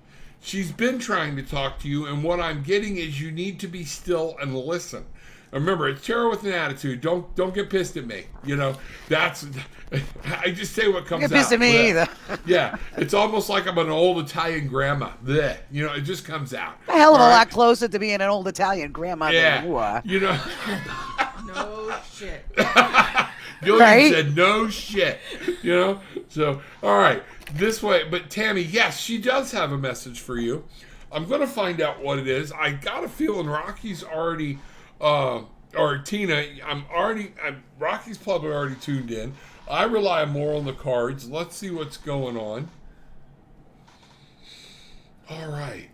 Speaker 1: She's been trying to talk to you, and what I'm getting is you need to be still and listen. Remember, it's tarot with an attitude. Don't get pissed at me. That's I just say what comes out.
Speaker 4: Don't get pissed at me either.
Speaker 1: Yeah, it's almost like I'm an old Italian grandma. Blech. It just comes out.
Speaker 4: A hell of a
Speaker 1: All right?
Speaker 4: lot closer to being an old Italian grandma than you are.
Speaker 3: No shit.
Speaker 1: Gillian
Speaker 4: Right?
Speaker 1: said no shit. So all right, this way. But Tammy, yes, she does have a message for you. I'm gonna find out what it is. I got a feeling Rocky's already or Tina, Rocky's probably already tuned in. I rely more on the cards. Let's see what's going on. All right.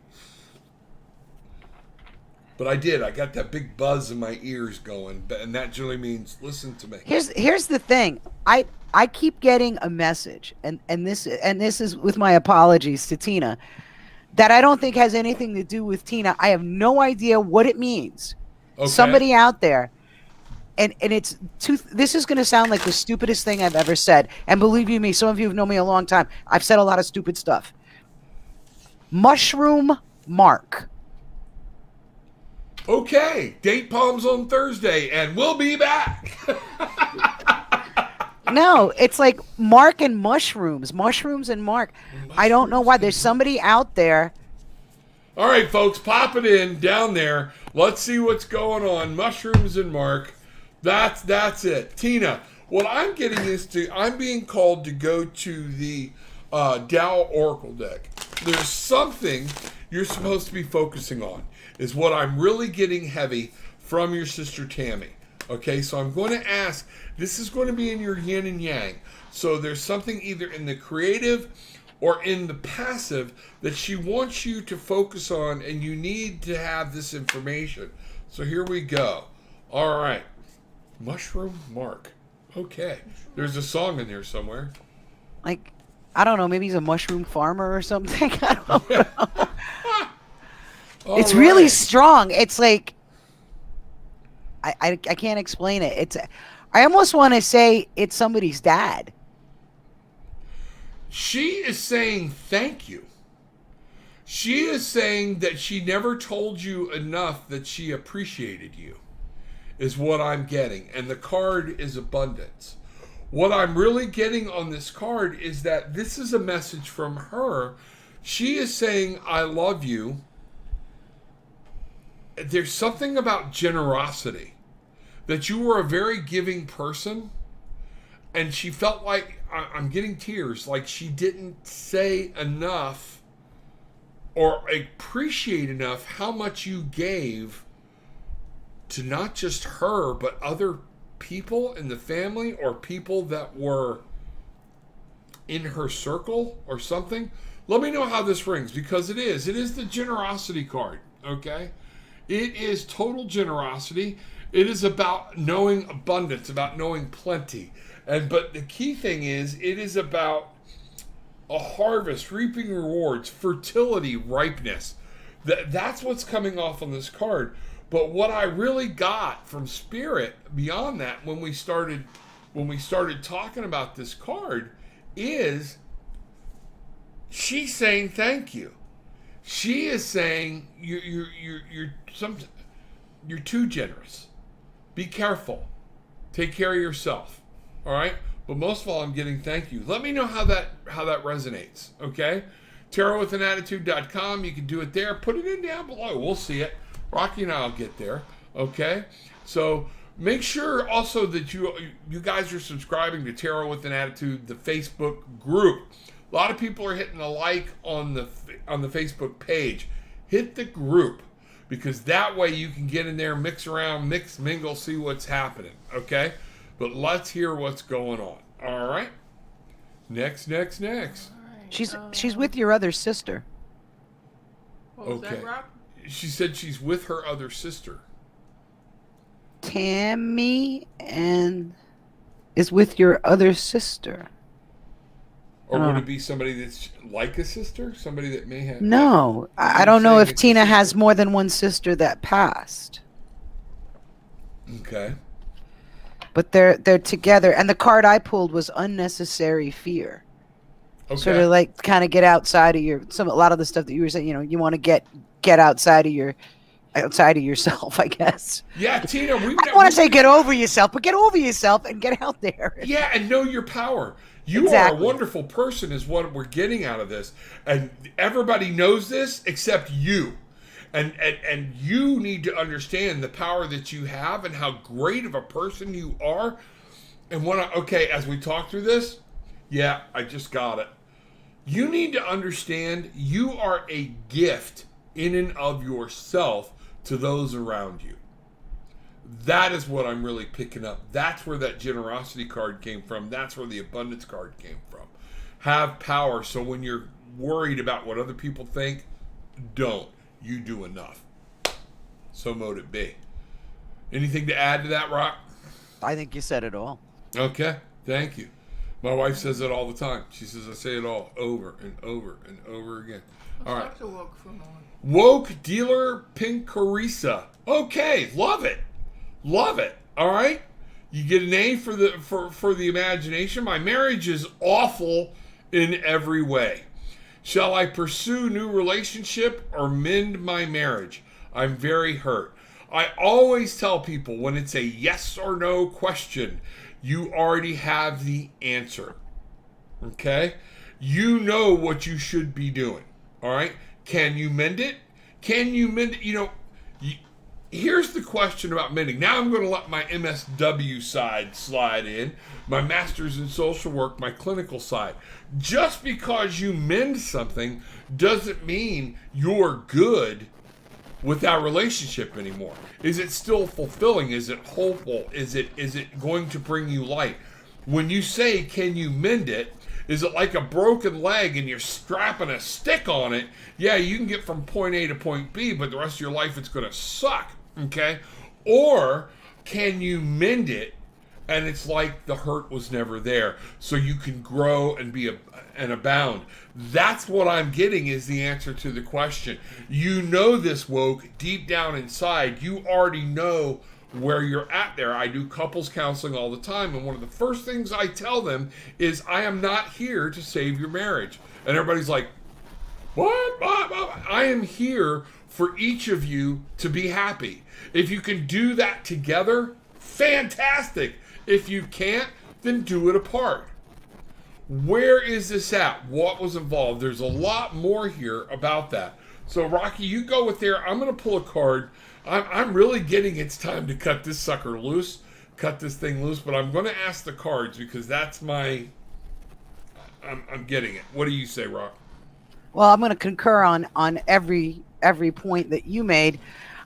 Speaker 1: But I got that big buzz in my ears going, and that generally means listen to me.
Speaker 4: Here's the thing. I keep getting a message, and this is with my apologies to Tina, that I don't think has anything to do with Tina. I have no idea what it means.
Speaker 1: Okay.
Speaker 4: Somebody out there, and it's this is going to sound like the stupidest thing I've ever said. And believe you me, some of you have known me a long time. I've said a lot of stupid stuff. Mushroom Mark.
Speaker 1: Okay, date palms on Thursday, and we'll be back.
Speaker 4: No, it's like Mark and mushrooms. Mushrooms and Mark. I don't know why. There's somebody out there.
Speaker 1: All right, folks, pop it in down there. Let's see what's going on. Mushrooms and Mark. That's it. Tina, what I'm getting is I'm being called to go to the Tao Oracle deck. There's something you're supposed to be focusing on, is what I'm really getting heavy from your sister Tammy. Okay, so I'm going to ask, this is going to be in your yin and yang. So there's something either in the creative or in the passive that she wants you to focus on, and you need to have this information. So here we go. All right. Mushroom Mark. Okay. There's a song in there somewhere.
Speaker 4: Like, I don't know, maybe he's a mushroom farmer or something. I don't know. It's really strong. It's like I can't explain it. I almost want to say it's somebody's dad.
Speaker 1: She is saying thank you. She is saying that she never told you enough that she appreciated you, is what I'm getting. And the card is abundance. What I'm really getting on this card is that this is a message from her. She is saying, I love you. There's something about generosity, that you were a very giving person. And she felt like, I'm getting tears, like she didn't say enough or appreciate enough how much you gave to not just her, but other people in the family or people that were in her circle or something. Let me know how this rings, because it is the generosity card, okay? It is total generosity. It is about knowing abundance, about knowing plenty. But the key thing is, it is about a harvest, reaping rewards, fertility, ripeness. That's what's coming off on this card. But what I really got from Spirit beyond that, when we started talking about this card, is she's saying thank you. She is saying you're too generous. Be careful. Take care of yourself. All right? But most of all, I'm getting thank you. Let me know how that resonates, okay? TarotWithAnAttitude.com. You can do it there. Put it in down below. We'll see it. Rocky and I will get there, okay? So make sure also that you guys are subscribing to Tarot with an Attitude, the Facebook group. A lot of people are hitting a like on the Facebook page. Hit the group, because that way you can get in there, mix around, mix, mingle, see what's happening, okay? But let's hear what's going on. All right. Next.
Speaker 3: All right,
Speaker 4: She's with your other sister.
Speaker 3: what was
Speaker 1: Okay.
Speaker 3: that, Rob?
Speaker 1: She said she's with her other sister.
Speaker 4: Tammy and is with your other sister.
Speaker 1: Or would it be somebody that's like a sister? Somebody that may have...
Speaker 4: No, I don't know if Tina has more than one sister that passed.
Speaker 1: Okay.
Speaker 4: But they're together, and the card I pulled was unnecessary fear.
Speaker 1: Okay.
Speaker 4: Sort of like kind of get outside of a lot of the stuff that you were saying. You want to get outside of yourself, I guess.
Speaker 1: Yeah, Tina,
Speaker 4: I don't want to say get over yourself, but get over yourself and get out there.
Speaker 1: Yeah, and know your power. You
Speaker 4: Exactly.
Speaker 1: are a wonderful person is what we're getting out of this. And everybody knows this except you. And you need to understand the power that you have and how great of a person you are. And as we talk through this, yeah, I just got it. You need to understand you are a gift in and of yourself to those around you. That is what I'm really picking up. That's where that generosity card came from. That's where the abundance card came from. Have power, so when you're worried about what other people think, don't. You do enough. So mote it be. Anything to add to that, Rock?
Speaker 4: I think you said it all.
Speaker 1: Okay, thank you. My wife says it all the time. She says I say it all over and over and over again. All right.
Speaker 3: What's the woke from on?
Speaker 1: Woke Dealer Pinkarisa. Okay, love it. Love it. All right. You get an A for the imagination. My marriage is awful in every way. Shall I pursue new relationship or mend my marriage? I'm very hurt. I always tell people when it's a yes or no question, you already have the answer. Okay? You know what you should be doing. All right? Can you mend it? Can you mend it? Here's the question about mending. Now I'm going to let my MSW side slide in, my master's in social work, my clinical side. Just because you mend something doesn't mean you're good with that relationship anymore. Is it still fulfilling? Is it hopeful? Is it going to bring you light? When you say, can you mend it? Is it like a broken leg and you're strapping a stick on it? Yeah, you can get from point A to point B, but the rest of your life it's going to suck. Okay? Or can you mend it and it's like the hurt was never there, so you can grow and and abound? That's what I'm getting is the answer to the question. You know this, woke, deep down inside. You already know where you're at there. I do couples counseling all the time, and one of the first things I tell them is, I am not here to save your marriage. And everybody's like, what? I am here for each of you to be happy. If you can do that together, fantastic. If you can't, then do it apart. Where is this at? What was involved? There's a lot more here about that. So, Rocky, you go with there. I'm going to pull a card. I'm really getting it's time to cut this sucker loose, cut this thing loose, but I'm going to ask the cards because that's my... I'm getting it. What do you say, Rock?
Speaker 4: Well, I'm going to concur on every point that you made.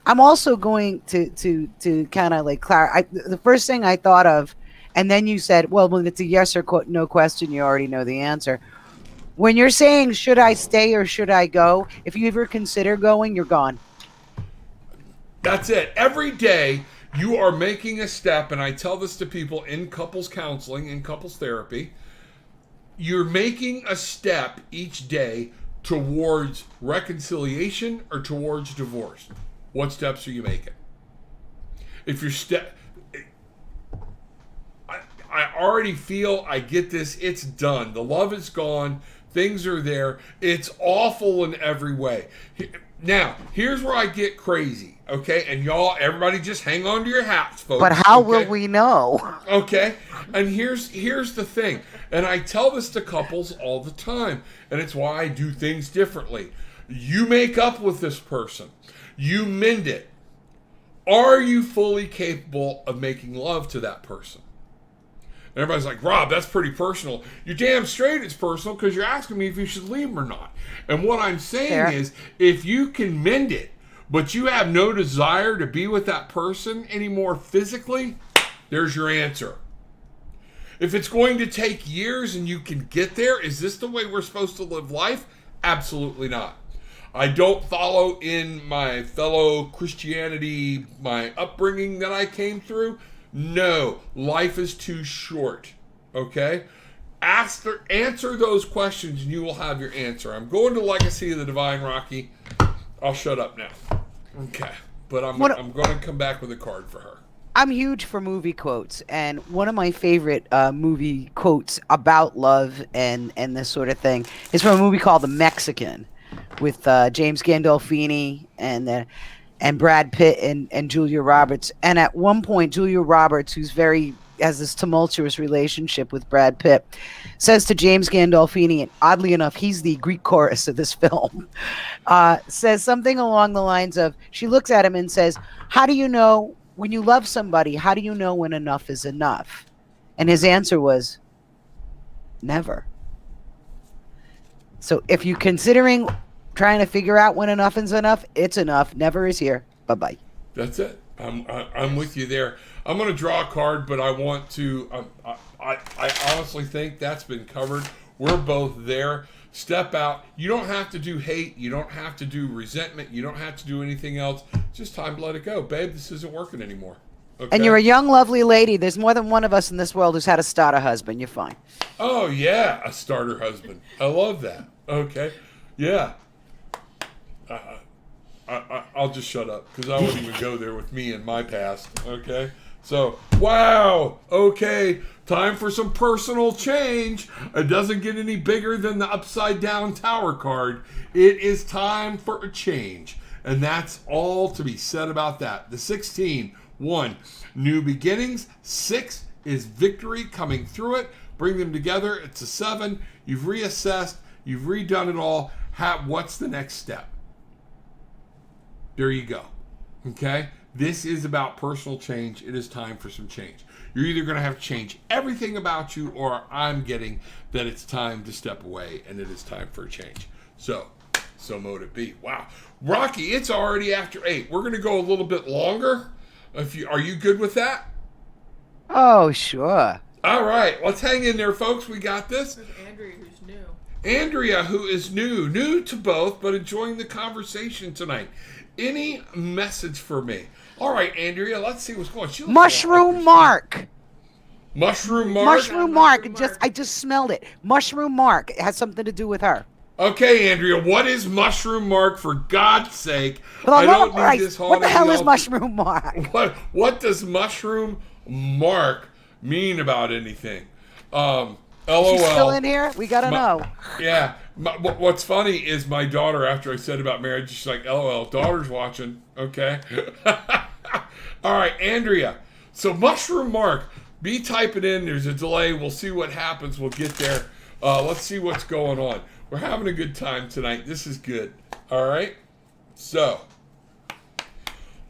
Speaker 4: I'm also going to kind of like clarify. The first thing I thought of, and then you said, well, when it's a yes or no question, you already know the answer. When you're saying, should I stay or should I go? If you ever consider going, you're gone.
Speaker 1: That's it. Every day you are making a step, and I tell this to people in couples counseling, in couples therapy. You're making a step each day towards reconciliation or towards divorce. What steps are you making? If you're I already feel, I get this, it's done. The love is gone. Things are there. It's awful in every way. Now, here's where I get crazy, okay? And y'all, everybody just hang on to your hats, folks.
Speaker 4: But how
Speaker 1: okay?
Speaker 4: will we know?
Speaker 1: Okay? And here's the thing. And I tell this to couples all the time. And it's why I do things differently. You make up with this person. You mend it. Are you fully capable of making love to that person? And everybody's like, Rob, that's pretty personal. You're damn straight it's personal because you're asking me if you should leave him or not. And what I'm saying is, if you can mend it, but you have no desire to be with that person anymore physically, there's your answer. If it's going to take years and you can get there, is this the way we're supposed to live life? Absolutely not. I don't follow in my fellow Christianity, my upbringing that I came through. No, life is too short, okay? Answer those questions and you will have your answer. I'm going to Legacy of the Divine, Rocky. I'll shut up now. Okay, but I'm going to come back with a card for her.
Speaker 4: I'm huge for movie quotes, and one of my favorite movie quotes about love and this sort of thing is from a movie called The Mexican with James Gandolfini and Brad Pitt and Julia Roberts. And at one point, Julia Roberts, has this tumultuous relationship with Brad Pitt, says to James Gandolfini, and oddly enough, he's the Greek chorus of this film, says something along the lines of, she looks at him and says, how do you know when you love somebody, how do you know when enough is enough? And his answer was, never. So if you're considering trying to figure out when enough is enough, it's enough. Never is here. Bye-bye.
Speaker 1: That's it. I'm with you there. I'm going to draw a card, but I want to, I honestly think that's been covered. We're both there. Step out. You don't have to do hate. You don't have to do resentment. You don't have to do anything else. It's just time to let it go. Babe, this isn't working anymore. Okay?
Speaker 4: And you're a young, lovely lady. There's more than one of us in this world who's had a starter husband. You're fine.
Speaker 1: Oh, yeah, a starter husband. I love that. Okay. Yeah. I'll just shut up because I won't even go there with me and my past. Okay. So, wow. Okay. Time for some personal change. It doesn't get any bigger than the upside down tower card. It is time for a change. And that's all to be said about that. The 16, 1, new beginnings. 6 is victory coming through it. Bring them together. It's a 7. You've reassessed. You've redone it all. What's the next step? There you go. Okay? This is about personal change. It is time for some change. You're either going to have to change everything about you, or I'm getting that it's time to step away and it is time for a change. So mote it be. Wow. Rocky, it's already after 8. We're going to go a little bit longer. Are you good with that?
Speaker 4: Oh, sure.
Speaker 1: All right. Let's hang in there, folks. We got this.
Speaker 3: There's Andrea, who's new.
Speaker 1: Andrea, who is new to both, but enjoying the conversation tonight. Any message for me? All right, Andrea, let's see what's going on.
Speaker 4: Mushroom Mark.
Speaker 1: Mushroom Mark?
Speaker 4: Mushroom Mark. I just smelled it. Mushroom Mark. It has something to do with her.
Speaker 1: Okay, Andrea, what is Mushroom Mark, for God's sake?
Speaker 4: For the
Speaker 1: I
Speaker 4: love of
Speaker 1: don't need this
Speaker 4: Christ, what the hell is
Speaker 1: haunting
Speaker 4: Mushroom Mark?
Speaker 1: What does Mushroom Mark mean about anything? LOL.
Speaker 4: She's still in here? We gotta know.
Speaker 1: Yeah. What's funny is my daughter, after I said about marriage, she's like, LOL, daughter's watching. Okay. All right, Andrea. So Mushroom Mark, be typing in. There's a delay. We'll see what happens. We'll get there. Let's see what's going on. We're having a good time tonight. This is good. All right. So,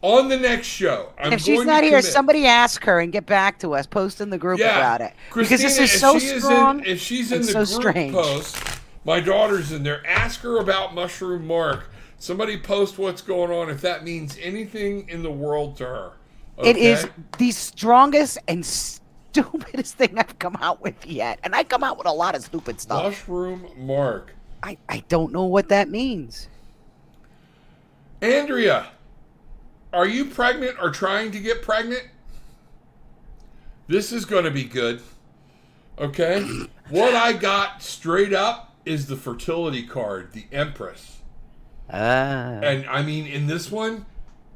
Speaker 1: on the next show,
Speaker 4: if she's not here, somebody ask her and get back to us. Post in the group about it.
Speaker 1: Christina,
Speaker 4: because this is so strong.
Speaker 1: If she's in the
Speaker 4: so
Speaker 1: group
Speaker 4: strange.
Speaker 1: post, my daughter's in there. Ask her about Mushroom Mark. Somebody post what's going on, if that means anything in the world to her. Okay?
Speaker 4: It is the strongest and stupidest thing I've come out with yet. And I come out with a lot of stupid stuff.
Speaker 1: Mushroom Mark.
Speaker 4: I don't know what that means.
Speaker 1: Andrea, are you pregnant or trying to get pregnant? This is going to be good. Okay? What I got straight up is the fertility card, the Empress. And I mean, in this one,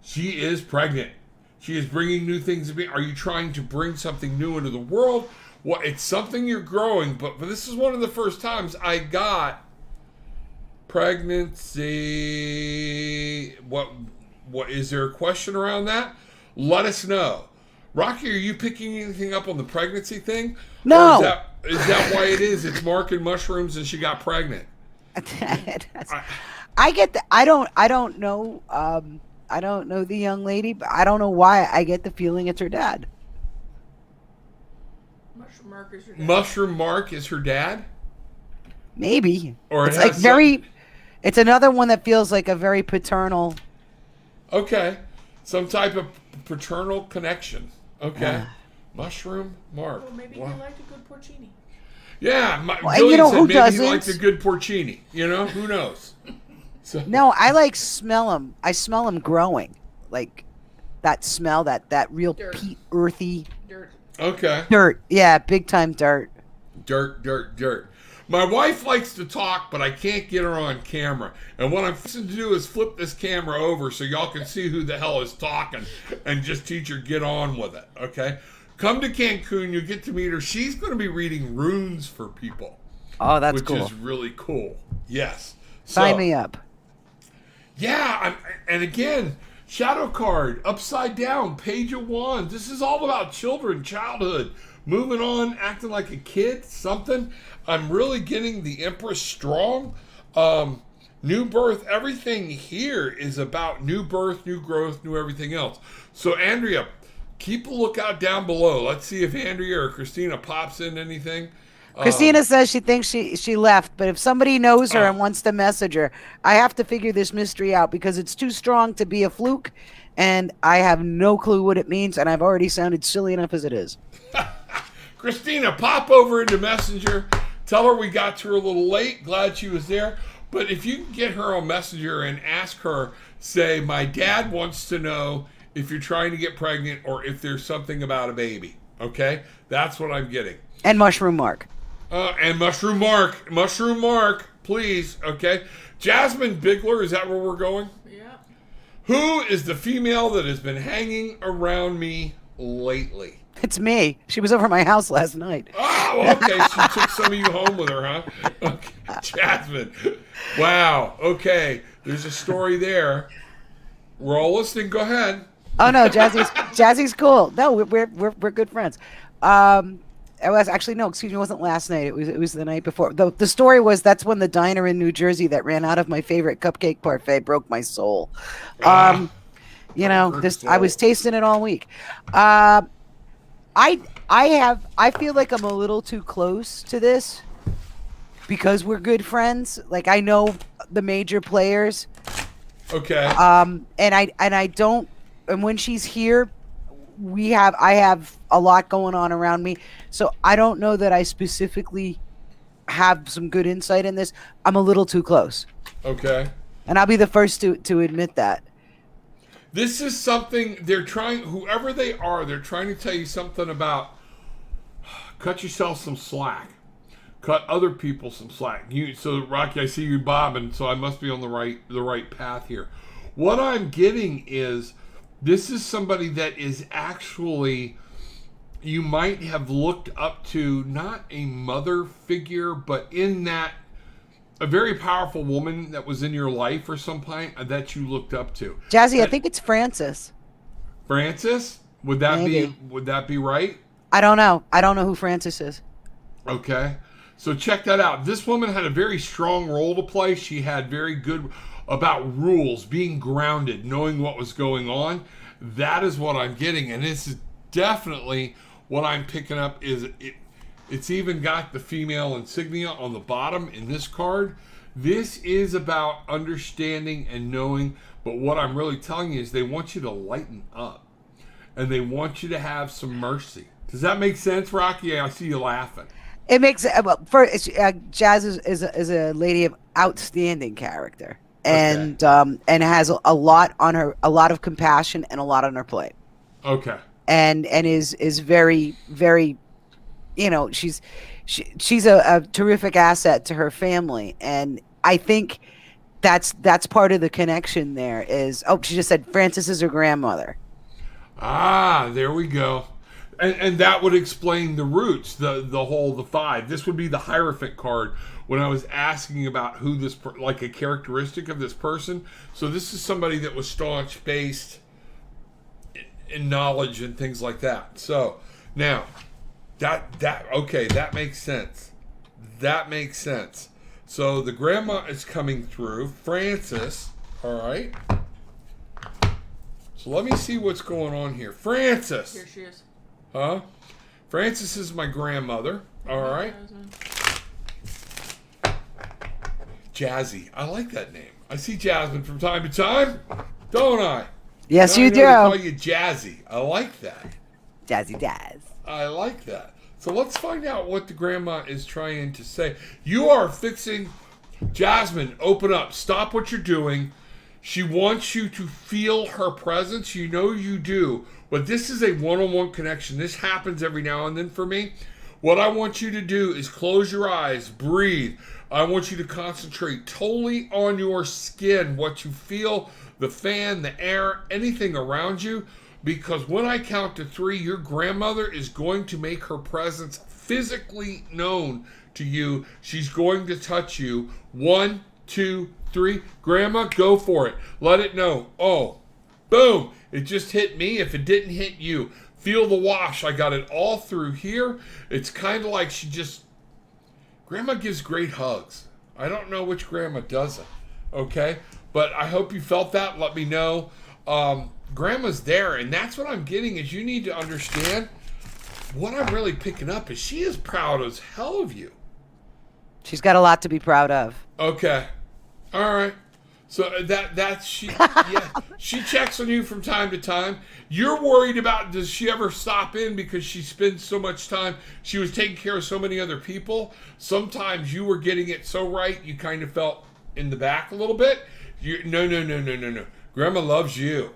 Speaker 1: she is pregnant. She is bringing new things. Are you trying to bring something new into the world? Well, it's something you're growing, but this is one of the first times I got pregnancy. What is there a question around that? Let us know. Rocky, are you picking anything up on the pregnancy thing?
Speaker 4: No.
Speaker 1: Or is that why it is? It's Mark and mushrooms and she got pregnant.
Speaker 4: I get the, I don't know. I don't know the young lady, but I don't know why I get the feeling it's her dad.
Speaker 3: Mushroom Mark is her dad.
Speaker 1: Mushroom Mark is her dad?
Speaker 4: Maybe.
Speaker 1: Or
Speaker 4: it's like very. It's another one that feels like a very paternal.
Speaker 1: Okay, some type of paternal connection. Okay, Mushroom Mark.
Speaker 3: Well, maybe he liked a good porcini.
Speaker 1: Yeah,
Speaker 4: you know who
Speaker 1: maybe
Speaker 4: doesn't?
Speaker 1: he liked a good porcini. You know, who knows? So.
Speaker 4: No, I like smell them. I smell them growing, like that smell, that real peat, earthy
Speaker 3: dirt.
Speaker 1: Okay.
Speaker 4: Dirt, yeah, big time dirt.
Speaker 1: Dirt. My wife likes to talk, but I can't get her on camera. And what I'm fixing to do is flip this camera over so y'all can see who the hell is talking and just teach her get on with it, okay? Come to Cancun, you get to meet her. She's going to be reading runes for people.
Speaker 4: Oh, that's cool.
Speaker 1: Which is really cool. Yes.
Speaker 4: Sign me up.
Speaker 1: Yeah, and again, shadow card, upside down, page of wands. This is all about children, childhood. Moving on, acting like a kid, something. I'm really getting the Empress strong. New birth, everything here is about new birth, new growth, new everything else. So, Andrea, keep a lookout down below. Let's see if Andrea or Christina pops in anything.
Speaker 4: Christina says she thinks she left, but if somebody knows her and wants to message her, I have to figure this mystery out because it's too strong to be a fluke, and I have no clue what it means, and I've already sounded silly enough as it is.
Speaker 1: Christina, pop over into Messenger. Tell her we got to her a little late. Glad she was there. But if you can get her on Messenger and ask her, say, my dad wants to know if you're trying to get pregnant or if there's something about a baby. Okay? That's what I'm getting.
Speaker 4: And Mushroom Mark.
Speaker 1: And Mushroom Mark, please. Okay? Jasmine Bigler, is that where we're going?
Speaker 3: Yeah.
Speaker 1: Who is the female that has been hanging around me lately?
Speaker 4: It's me. She was over at my house last night.
Speaker 1: Oh, okay. She took some of you home with her, huh? Okay. Jasmine. Wow. Okay. There's a story there. We're all listening. Go ahead.
Speaker 4: Oh no, Jazzy's cool. No, we're good friends. It was actually no, excuse me, it wasn't last night. It was the night before. The story was that's when the diner in New Jersey that ran out of my favorite cupcake parfait broke my soul. You know, I was tasting it all week. I feel like I'm a little too close to this because we're good friends. Like I know the major players.
Speaker 1: Okay.
Speaker 4: And I don't, and when she's here, I have a lot going on around me. So I don't know that I specifically have some good insight in this. I'm a little too close.
Speaker 1: Okay.
Speaker 4: And I'll be the first to admit that.
Speaker 1: This is something they're trying, whoever they are, they're trying to tell you something about cut yourself some slack. cut other people some slack. So Rocky, I see you bobbing, so I must be on the right path here. What I'm getting is this is somebody that is actually, you might have looked up to, not a mother figure, but in that a very powerful woman that was in your life or some point that you looked up to.
Speaker 4: Jazzy, I think it's Francis.
Speaker 1: Francis? Would that be right?
Speaker 4: I don't know. I don't know who Francis is.
Speaker 1: Okay. So check that out. This woman had a very strong role to play. She had very good about rules, being grounded, knowing what was going on. That is what I'm getting. And this is definitely what I'm picking up is it's even got the female insignia on the bottom in this card. This is about understanding and knowing, but what I'm really telling you is they want you to lighten up and they want you to have some mercy. Does that make sense, Rocky? I see you laughing.
Speaker 4: It makes Jazz is a lady of outstanding character, and has a lot on her, a lot of compassion and a lot on her plate.
Speaker 1: Okay.
Speaker 4: And is very, very, she's a terrific asset to her family, and I think that's part of the connection. There is she just said Frances is her grandmother.
Speaker 1: Ah, there we go. And that would explain the roots, the 5. This would be the Hierophant card when I was asking about who this, like a characteristic of this person. So this is somebody that was staunch based in knowledge and things like that. So now that makes sense. That makes sense. So the grandma is coming through, Frances. All right. So let me see what's going on here. Frances.
Speaker 3: Here she is.
Speaker 1: Huh? Frances is my grandmother. All right. Jazzy. I like that name. I see Jasmine from time to time, don't I?
Speaker 4: Yes,
Speaker 1: now
Speaker 4: you
Speaker 1: I know
Speaker 4: do.
Speaker 1: to call you Jazzy. I like that.
Speaker 4: Jazzy Jazz.
Speaker 1: I like that. So let's find out what the grandma is trying to say. You are fixing... Jasmine, open up. Stop what you're doing. She wants you to feel her presence. You know you do. But this is a one-on-one connection. This happens every now and then for me. What I want you to do is close your eyes, breathe. I want you to concentrate totally on your skin, what you feel, the fan, the air, anything around you. Because when I count to 3, your grandmother is going to make her presence physically known to you. She's going to touch you. 1, 2, 3. Grandma, go for it. Let it know. Oh, boom. It just hit me. If it didn't hit you, feel the wash. I got it all through here. It's kind of like Grandma gives great hugs. I don't know which grandma doesn't. Okay? But I hope you felt that. Let me know. Grandma's there, and that's what I'm getting is you need to understand what I'm really picking up is she is proud as hell of you.
Speaker 4: She's got a lot to be proud of.
Speaker 1: Okay. All right. So that's she she checks on you from time to time. You're worried about does she ever stop in because she spends so much time. She was taking care of so many other people. Sometimes you were getting it so right you kind of felt in the back a little bit. No. Grandma loves you.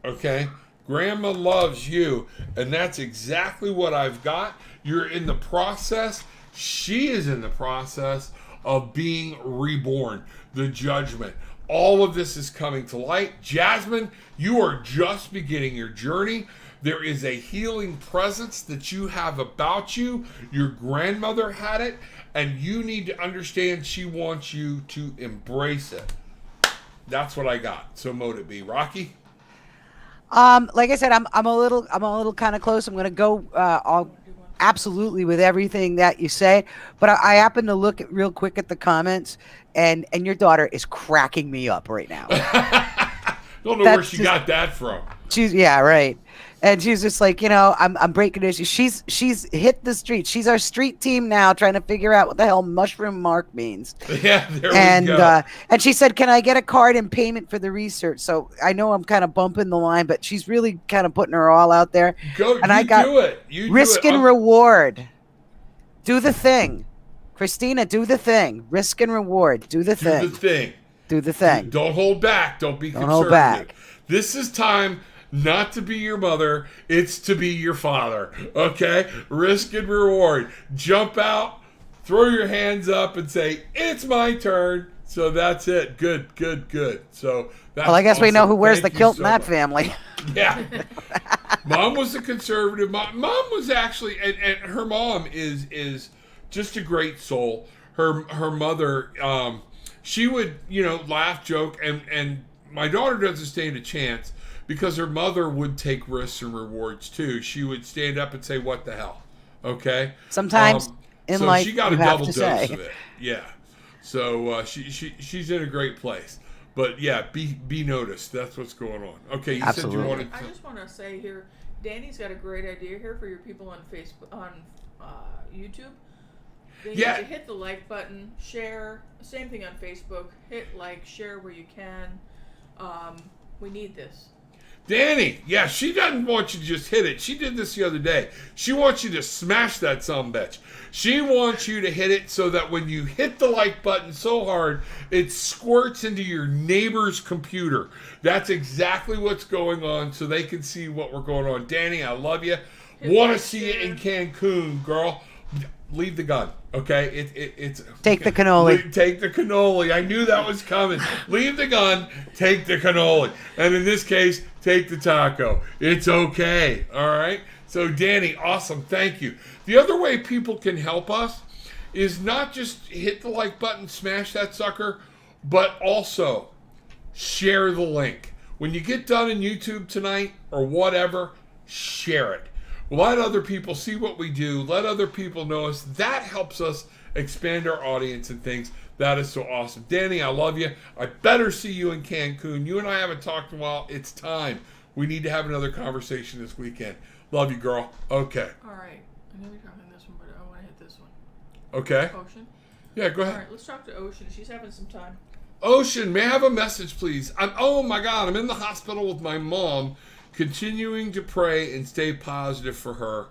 Speaker 1: Okay? Grandma loves you. And that's exactly what I've got. You're in the process. She is in the process of being reborn. The judgment. All of this is coming to light. Jasmine, you are just beginning your journey. There is a healing presence that you have about you. Your grandmother had it, and you need to understand she wants you to embrace it. That's what I got. So mote it be. Rocky?
Speaker 4: Like I said, I'm a little kind of close. I'm gonna go absolutely with everything that you say, but I happen to look real quick at the comments, and your daughter is cracking me up right now.
Speaker 1: Don't know where she got that from.
Speaker 4: Right. And she's just like, I'm breaking it. She's hit the street. She's our street team now, trying to figure out what the hell mushroom mark means.
Speaker 1: Yeah, there we go.
Speaker 4: And she said, "Can I get a card in payment for the research?" So I know I'm kind of bumping the line, but she's really kind of putting her all out there.
Speaker 1: Go,
Speaker 4: and I got
Speaker 1: do it. You
Speaker 4: risk
Speaker 1: do it.
Speaker 4: and reward. Do the thing, Christina. Do the thing. Risk and reward. Do the thing.
Speaker 1: Do the thing.
Speaker 4: Do the thing.
Speaker 1: Don't hold back. Don't be conservative.
Speaker 4: Hold back.
Speaker 1: This is time not to be your mother. It's to be your father. Okay? Risk and reward. Jump out. throw your hands up and say, it's my turn. So that's it. Good. So that's
Speaker 4: Well, I guess we know
Speaker 1: awesome.
Speaker 4: who wears
Speaker 1: Thank
Speaker 4: the
Speaker 1: you
Speaker 4: kilt
Speaker 1: so
Speaker 4: in that
Speaker 1: much.
Speaker 4: family.
Speaker 1: Yeah. Mom was a conservative. Mom was actually, and her mom is just a great soul. Her mother, she would, laugh, joke, and my daughter doesn't stand a chance because her mother would take risks and rewards too. She would stand up and say, "What the hell?" Okay.
Speaker 4: Sometimes in
Speaker 1: So
Speaker 4: life,
Speaker 1: she got
Speaker 4: you
Speaker 1: a
Speaker 4: have
Speaker 1: double
Speaker 4: to
Speaker 1: dose
Speaker 4: say.
Speaker 1: of it. Yeah. So she's in a great place. But yeah, be noticed. That's what's going on. Okay, you
Speaker 4: Absolutely.
Speaker 1: said you wanted
Speaker 3: I
Speaker 1: to.
Speaker 3: just want to say here, Danny's got a great idea here for your people on Facebook, on YouTube. They
Speaker 1: Yeah.
Speaker 3: need to hit the like button, share. Same thing on Facebook. Hit like, share where you can. We need this.
Speaker 1: Danny, yeah, she doesn't want you to just hit it. She did this the other day. She wants you to smash that sumbitch. She wants you to hit it so that when you hit the like button so hard, it squirts into your neighbor's computer. That's exactly what's going on so they can see what we're going on. Danny, I love you. Want to see you in Cancun, girl. Leave the gun, okay? It's
Speaker 4: Take the cannoli.
Speaker 1: Take the cannoli. I knew that was coming. Leave the gun. Take the cannoli, and in this case, take the taco. It's okay. All right. So, Danny, awesome. Thank you. The other way people can help us is not just hit the like button, smash that sucker, but also share the link. When you get done in YouTube tonight or whatever, share it. Let other people see what we do. Let other people know us. That helps us expand our audience and things. That is so awesome. Danny, I love you. I better see you in Cancun. You and I haven't talked in a while. It's time. We need to have another conversation this weekend. Love you, girl. Okay.
Speaker 3: All right. I'm going to be talking this one, but I want to hit this one.
Speaker 1: Okay.
Speaker 3: Ocean.
Speaker 1: Yeah, go
Speaker 3: All
Speaker 1: ahead.
Speaker 3: right, let's talk to Ocean. She's having some time.
Speaker 1: Ocean, may I have a message, please? Oh my God, I'm in the hospital with my mom, continuing to pray and stay positive for her.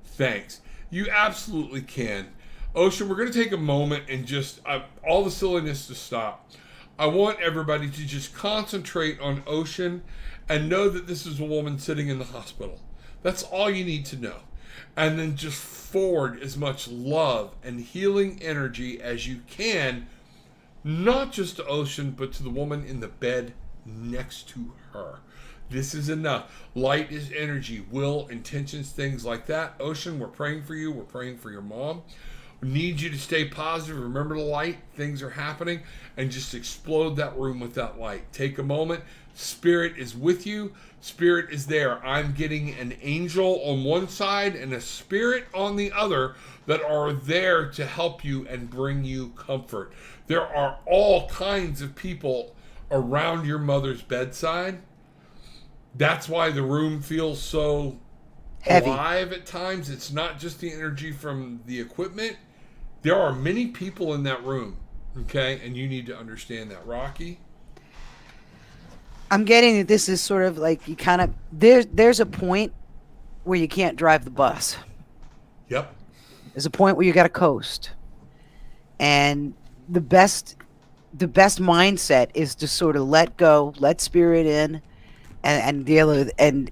Speaker 1: Thanks. You absolutely can. Ocean, we're going to take a moment and just, all the silliness to stop. I want everybody to just concentrate on Ocean and know that this is a woman sitting in the hospital. That's all you need to know. And then just forward as much love and healing energy as you can, not just to Ocean, but to the woman in the bed next to her. This is enough. Light is energy, will, intentions, things like that. Ocean, we're praying for you. We're praying for your mom. We need you to stay positive. Remember the light. Things are happening. And just explode that room with that light. Take a moment. Spirit is with you. Spirit is there. I'm getting an angel on one side and a spirit on the other that are there to help you and bring you comfort. There are all kinds of people around your mother's bedside. That's why the room feels so
Speaker 4: Heavy.
Speaker 1: alive at times. It's not just the energy from the equipment. There are many people in that room, okay? And you need to understand that. Rocky?
Speaker 4: I'm getting that this is sort of like you kind of there's a point where you can't drive the bus.
Speaker 1: Yep.
Speaker 4: There's a point where you got to coast. And the best mindset is to sort of let go, let spirit in, and deal with, and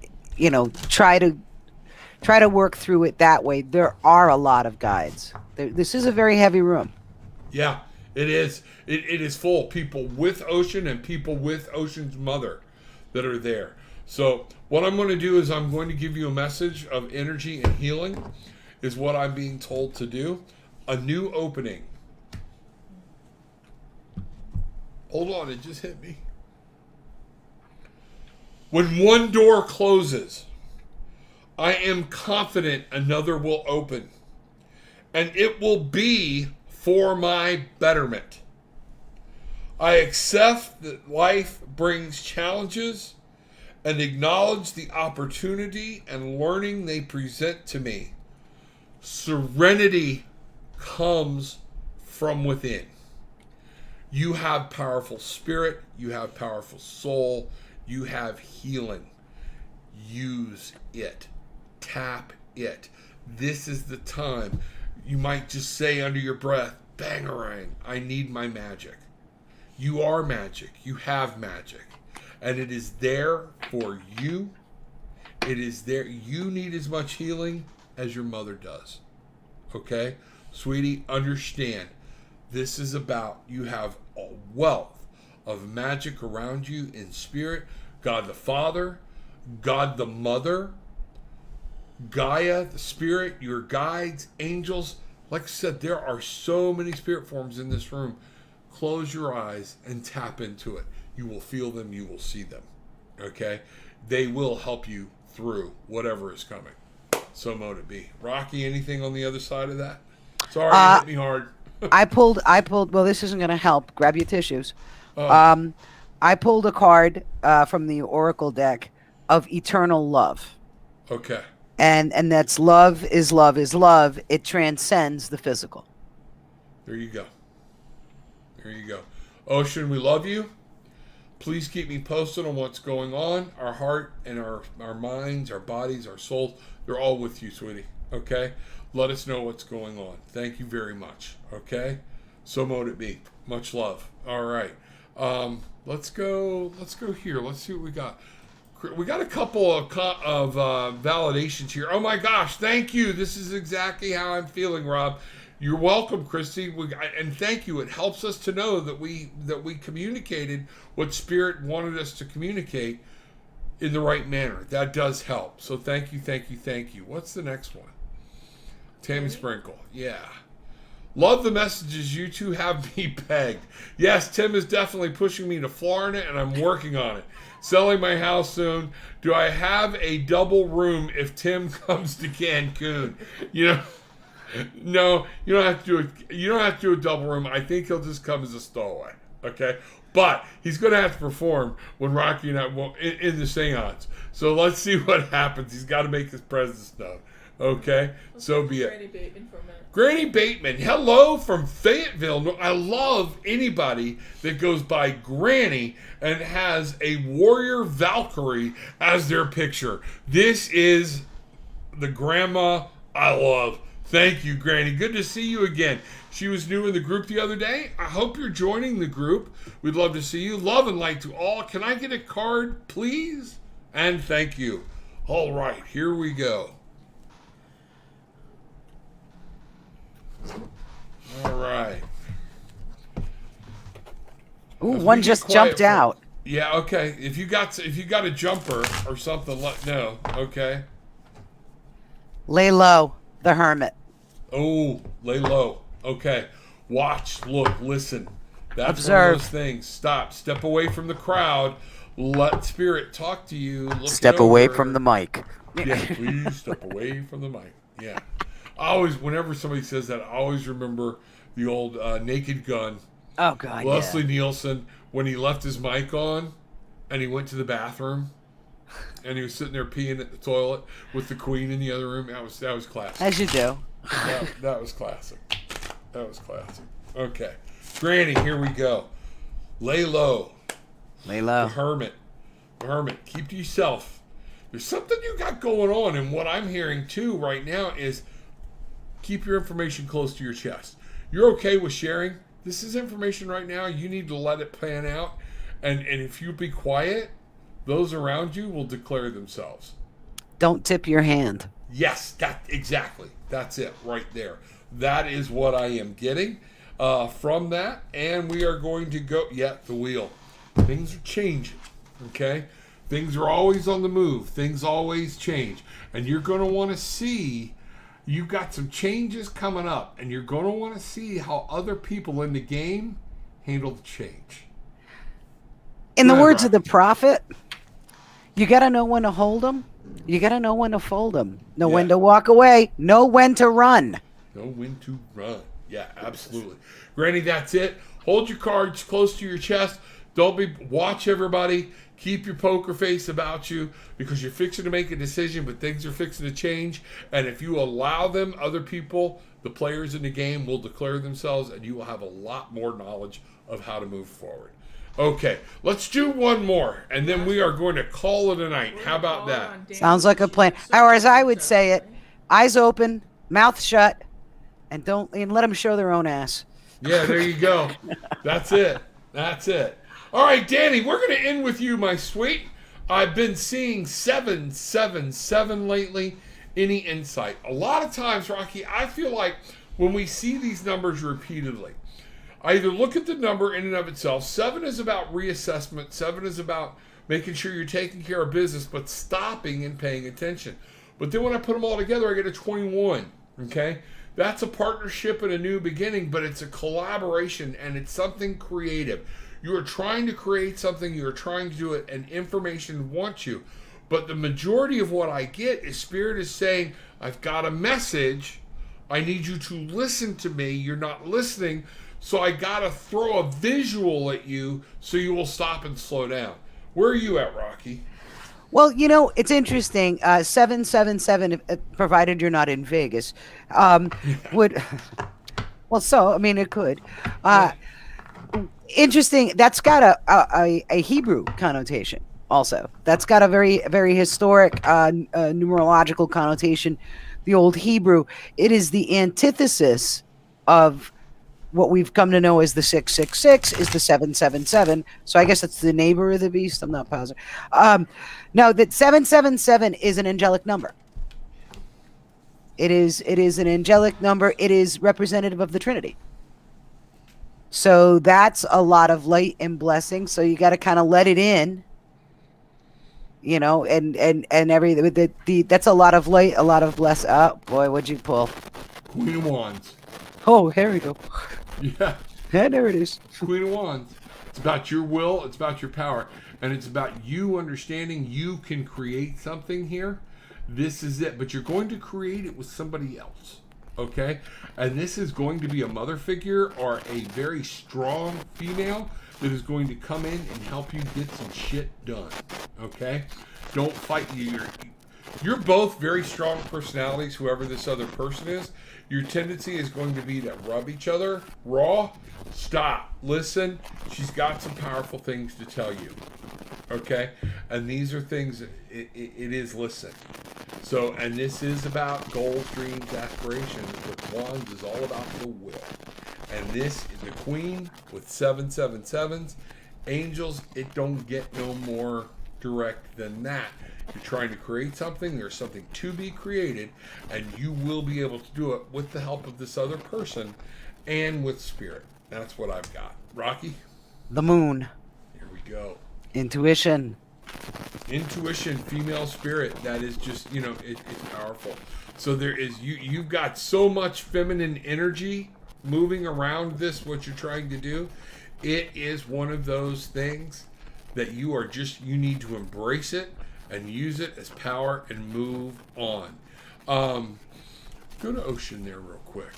Speaker 4: try to work through it that way. There are a lot of guides. This is a very heavy room.
Speaker 1: Yeah, it is. It is full of people with Ocean and people with Ocean's mother that are there. So what I'm going to do is I'm going to give you a message of energy and healing is what I'm being told to do. A new opening. Hold on, it just hit me. When one door closes, I am confident another will open. And it will be for my betterment. I accept that life brings challenges and acknowledge the opportunity and learning they present to me. Serenity comes from within. You have powerful spirit, you have powerful soul, you have healing. Use it. Tap it. This is the time. You might just say under your breath, Bangarang, I need my magic. You are magic. You have magic. And it is there for you. It is there. You need as much healing as your mother does. Okay? Sweetie, understand. This is about you have a wealth of magic around you in spirit. God the Father, God the Mother, Gaia, the Spirit, your guides, angels. Like I said, there are so many spirit forms in this room. Close your eyes and tap into it. You will feel them. You will see them. Okay? They will help you through whatever is coming. So mote it be. Rocky, anything on the other side of that? Sorry, you hit me hard.
Speaker 4: I pulled, well, this isn't going to help. Grab your tissues.
Speaker 1: Oh.
Speaker 4: I pulled a card from the Oracle deck of eternal love.
Speaker 1: Okay.
Speaker 4: And that's love is love is love. It transcends the physical.
Speaker 1: There you go. There you go. Ocean, we love you. Please keep me posted on what's going on. Our heart and our minds, our bodies, our souls, they're all with you, sweetie. Okay? Let us know what's going on. Thank you very much. Okay? So mote it be. Much love. All right. Let's go here. Let's see what we got. We got a couple of validations here. Oh my gosh, thank you. This is exactly how I'm feeling, Rob. You're welcome, Christy. And thank you. It helps us to know that we communicated what Spirit wanted us to communicate in the right manner. That does help. So thank you, thank you, thank you. What's the next one? Tammy Sprinkle. Yeah. Love the messages. You two have me pegged. Yes, Tim is definitely pushing me to Florida, and I'm working on it. Selling my house soon. Do I have a double room if Tim comes to Cancun? No, you don't have to do it. You don't have to do a double room. I think he'll just come as a stowaway. Okay, but he's going to have to perform when Rocky and I in the seance. So let's see what happens. He's got to make his presence known. Okay, so be it.
Speaker 3: Granny Bateman for a minute.
Speaker 1: Granny Bateman, hello from Fayetteville. I love anybody that goes by Granny and has a warrior Valkyrie as their picture. This is the grandma I love. Thank you, Granny. Good to see you again. She was new in the group the other day. I hope you're joining the group. We'd love to see you. Love and light to all. Can I get a card, please? And thank you. All right, here we go. All right.
Speaker 4: Ooh, one just jumped out.
Speaker 1: Yeah, okay. If you got a jumper or something, let know. Okay.
Speaker 4: Lay low, the hermit.
Speaker 1: Oh, lay low. Okay. Watch, look, listen. That's
Speaker 4: Observe.
Speaker 1: one of those things. Stop. Step away from the crowd. Let Spirit talk to you.
Speaker 4: Step away from the mic.
Speaker 1: Yeah, please step away from the mic. Yeah. I always, whenever somebody says that, I always remember the old Naked Gun.
Speaker 4: Oh, God,
Speaker 1: Leslie Nielsen, when he left his mic on and he went to the bathroom and he was sitting there peeing at the toilet with the Queen in the other room. That was classic.
Speaker 4: As you do.
Speaker 1: That was classic. That was classic. Okay. Granny, here we go. Lay low.
Speaker 4: Lay low.
Speaker 1: The hermit. The hermit. Keep to yourself. There's something you got going on, and what I'm hearing too right now is keep your information close to your chest. You're okay with sharing. This is information right now. You need to let it pan out. And if you be quiet, those around you will declare themselves.
Speaker 4: Don't tip your hand.
Speaker 1: Yes, exactly. That's it right there. That is what I am getting from that. And we are going to go, the wheel. Things are changing, okay? Things are always on the move. Things always change. And you're going to want to see, you've got some changes coming up. And you're going to want to see how other people in the game handle the change.
Speaker 4: In the words of the prophet, you got to know when to hold them. You got to know when to fold them. Know when to walk away. Know when to run.
Speaker 1: Know when to run. Yeah, absolutely. Granny, that's it. Hold your cards close to your chest. Watch everybody. Keep your poker face about you because you're fixing to make a decision, but things are fixing to change. And if you allow them, other people, the players in the game will declare themselves and you will have a lot more knowledge of how to move forward. Okay, let's do one more, and then we are going to call it a night. How about that?
Speaker 4: Sounds like a plan. Or as I would say it, eyes open, mouth shut, and let them show their own ass.
Speaker 1: Yeah, there you go. That's it. That's it. All right, Danny, we're going to end with you, my sweet. I've been seeing 777 lately. Any insight? A lot of times, Rocky, I feel like when we see these numbers repeatedly, I either look at the number in and of itself. 7 is about reassessment. 7 is about making sure you're taking care of business, but stopping and paying attention. But then when I put them all together, I get a 21. Okay? That's a partnership and a new beginning, but it's a collaboration and it's something creative. You are trying to create something, you are trying to do it, and information wants you. But the majority of what I get is Spirit is saying, I've got a message. I need you to listen to me. You're not listening. So I got to throw a visual at you so you will stop and slow down. Where are you at, Rocky?
Speaker 4: Well, it's interesting. 777, provided you're not in Vegas, would. Well, so I mean, it could. Interesting. That's got a Hebrew connotation. Also, that's got a very, very historic numerological connotation. The old Hebrew. It is the antithesis of what we've come to know as the 666 is the 777. So I guess it's the neighbor of the beast. I'm not positive. No, that 777 is an angelic number. It is an angelic number. It is representative of the Trinity. So that's a lot of light and blessing. So you got to kind of let it in, and everything. That's a lot of light, a lot of bless. Oh boy, what'd you pull?
Speaker 1: Queen of Wands.
Speaker 4: Oh, here we go.
Speaker 1: Yeah.
Speaker 4: Yeah, there it is.
Speaker 1: Queen of Wands. It's about your will, it's about your power, and it's about you understanding you can create something here. This is it, but you're going to create it with somebody else, okay? And this is going to be a mother figure or a very strong female that is going to come in and help you get some shit done, okay? Don't fight. You're both very strong personalities, whoever this other person is. Your tendency is going to be to rub each other raw. Stop. Listen. She's got some powerful things to tell you. Okay? And these are things, it is listen. So, and this is about goals, dreams, aspirations. With Wands is all about the will. And this is the Queen with 777s. Angels, it don't get no more direct than that. You're trying to create something, there's something to be created, and you will be able to do it with the help of this other person and with Spirit. That's what I've got. Rocky?
Speaker 4: The moon.
Speaker 1: Here we go.
Speaker 4: Intuition.
Speaker 1: Intuition, female spirit, that is just, it's powerful. So there is, you've got so much feminine energy moving around this, what you're trying to do. It is one of those things that you need to embrace it and use it as power and move on. Go to Ocean there real quick.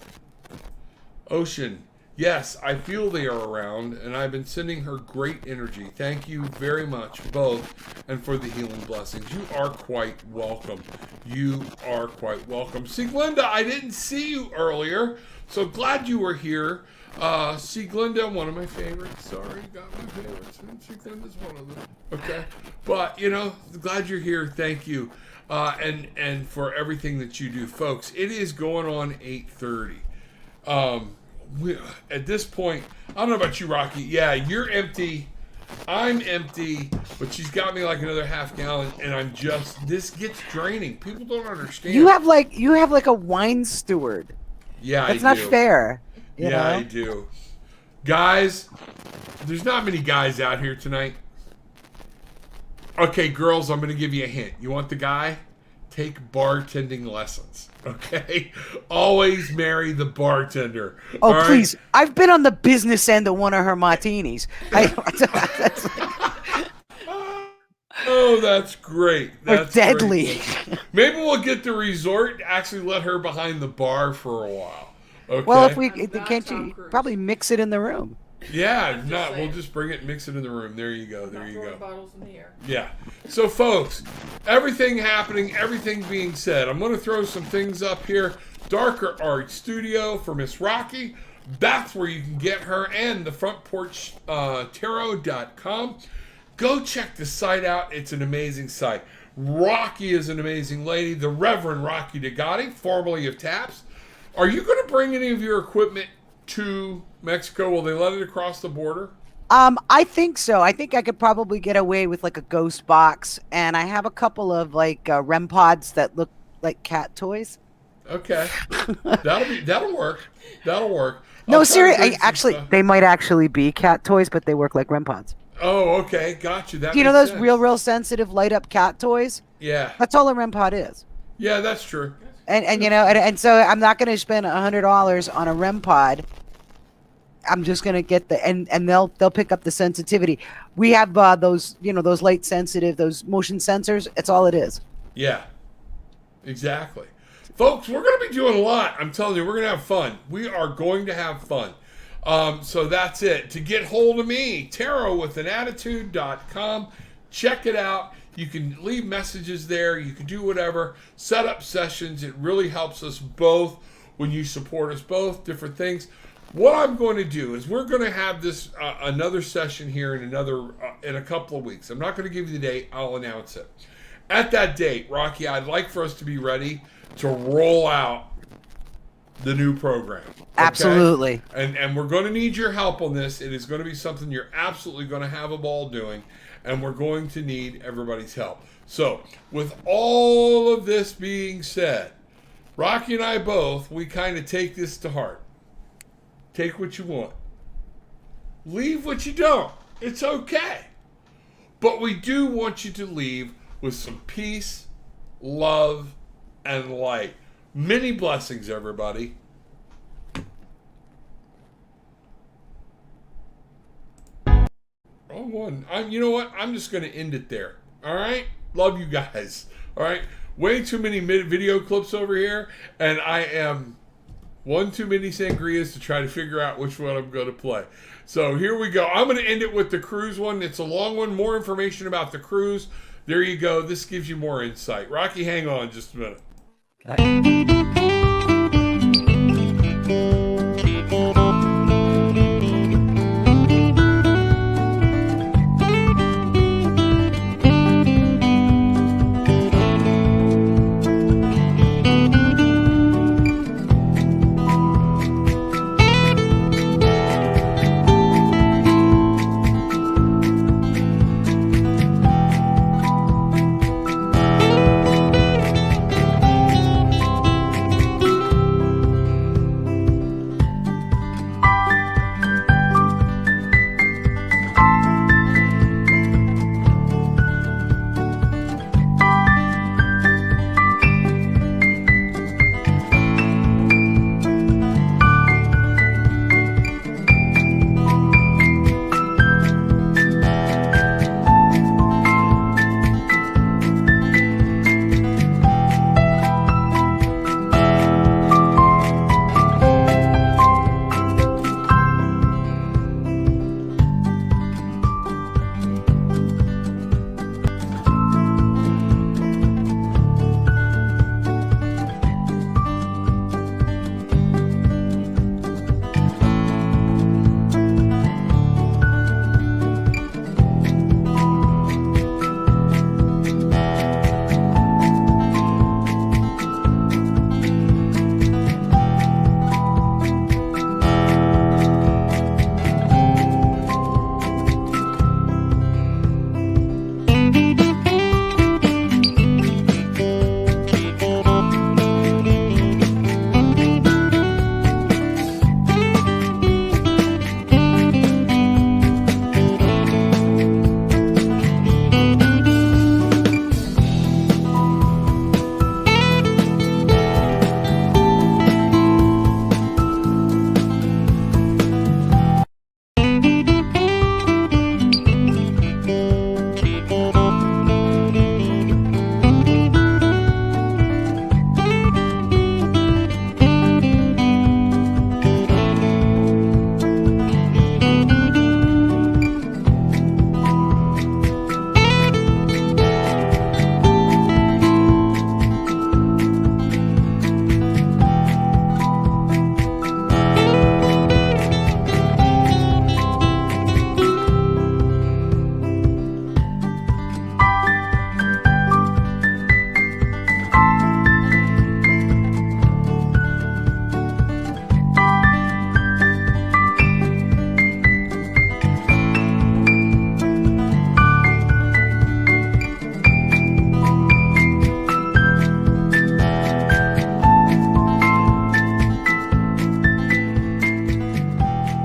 Speaker 1: Ocean, yes, I feel they are around, and I've been sending her great energy. Thank you very much, both, and for the healing blessings. You are quite welcome. You are quite welcome. Sieglinde, I didn't see you earlier, so glad you were here. Sieglinde, one of my favorites. Sorry, got my favorites. Sieglinde's one of them. Okay. But, glad you're here. Thank you. And for everything that you do. Folks, it is going on 8:30. At this point, I don't know about you, Rocky. Yeah, you're empty. I'm empty, but she's got me like another half gallon, and this gets draining. People don't understand.
Speaker 4: You have like a wine steward.
Speaker 1: Yeah,
Speaker 4: that's not fair.
Speaker 1: Yeah, I do. Guys, there's not many guys out here tonight. Okay, girls, I'm going to give you a hint. You want the guy? Take bartending lessons. Okay? Always marry the bartender.
Speaker 4: Oh,
Speaker 1: right?
Speaker 4: Please. I've been on the business end of one of her martinis.
Speaker 1: Oh, that's great. That's
Speaker 4: deadly.
Speaker 1: Great. Maybe we'll get the resort and actually let her behind the bar for a while. Okay.
Speaker 4: Well, can't you probably mix it in the room?
Speaker 1: Yeah, we'll just bring it and mix it in the room. There you go. There you go.
Speaker 3: Bottles in the air.
Speaker 1: Yeah. So, folks, everything happening, everything being said. I'm going to throw some things up here. Darker Art Studio for Miss Rocky. That's where you can get her, and the frontporchtarot.com. Go check the site out. It's an amazing site. Rocky is an amazing lady. The Reverend Rocky Digati, formerly of TAPS. Are you going to bring any of your equipment to Mexico? Will they let it across the border?
Speaker 4: I think so. I think I could probably get away with like a ghost box, and I have a couple of like REM pods that look like cat toys.
Speaker 1: Okay. That'll work. That'll work.
Speaker 4: No,
Speaker 1: I'll try to
Speaker 4: seriously.
Speaker 1: bring some
Speaker 4: Actually,
Speaker 1: stuff.
Speaker 4: they might actually be cat toys, but they work like REM pods.
Speaker 1: Oh, okay. Got you. That
Speaker 4: Do you know
Speaker 1: makes
Speaker 4: those
Speaker 1: sense.
Speaker 4: real sensitive light up cat toys?
Speaker 1: Yeah.
Speaker 4: That's all a REM pod is.
Speaker 1: Yeah, that's true.
Speaker 4: And you know, and so I'm not going to spend $100 on a REM pod. I'm just going to get and they'll pick up the sensitivity. We have those, you know, those light sensitive, those motion sensors. It's all it is.
Speaker 1: Yeah. Exactly. Folks, we're going to be doing a lot. I'm telling you, we're going to have fun. We are going to have fun. So that's it. To get hold of me, tarotwithanattitude.com. Check it out. You can leave messages there. You can do whatever. Set up sessions. It really helps us both when you support us both. Different things. What I'm going to do is we're going to have this another session here in a couple of weeks. I'm not going to give you the date. I'll announce it. At that date, Rocky, I'd like for us to be ready to roll out the new program. Okay?
Speaker 4: Absolutely.
Speaker 1: And we're going to need your help on this. It is going to be something you're absolutely going to have a ball doing, and we're going to need everybody's help. So, with all of this being said, Rocky and I both, we kind of take this to heart. Take what you want. Leave what you don't. It's okay. But we do want you to leave with some peace, love, and light. Many blessings, everybody. Wrong one. You know what? I'm just going to end it there. All right? Love you guys. All right? Way too many video clips over here, and I am one too many sangrias to try to figure out which one I'm going to play. So here we go. I'm going to end it with the cruise one. It's a long one. More information about the cruise. There you go. This gives you more insight. Rocky, hang on just a minute.
Speaker 4: Okay.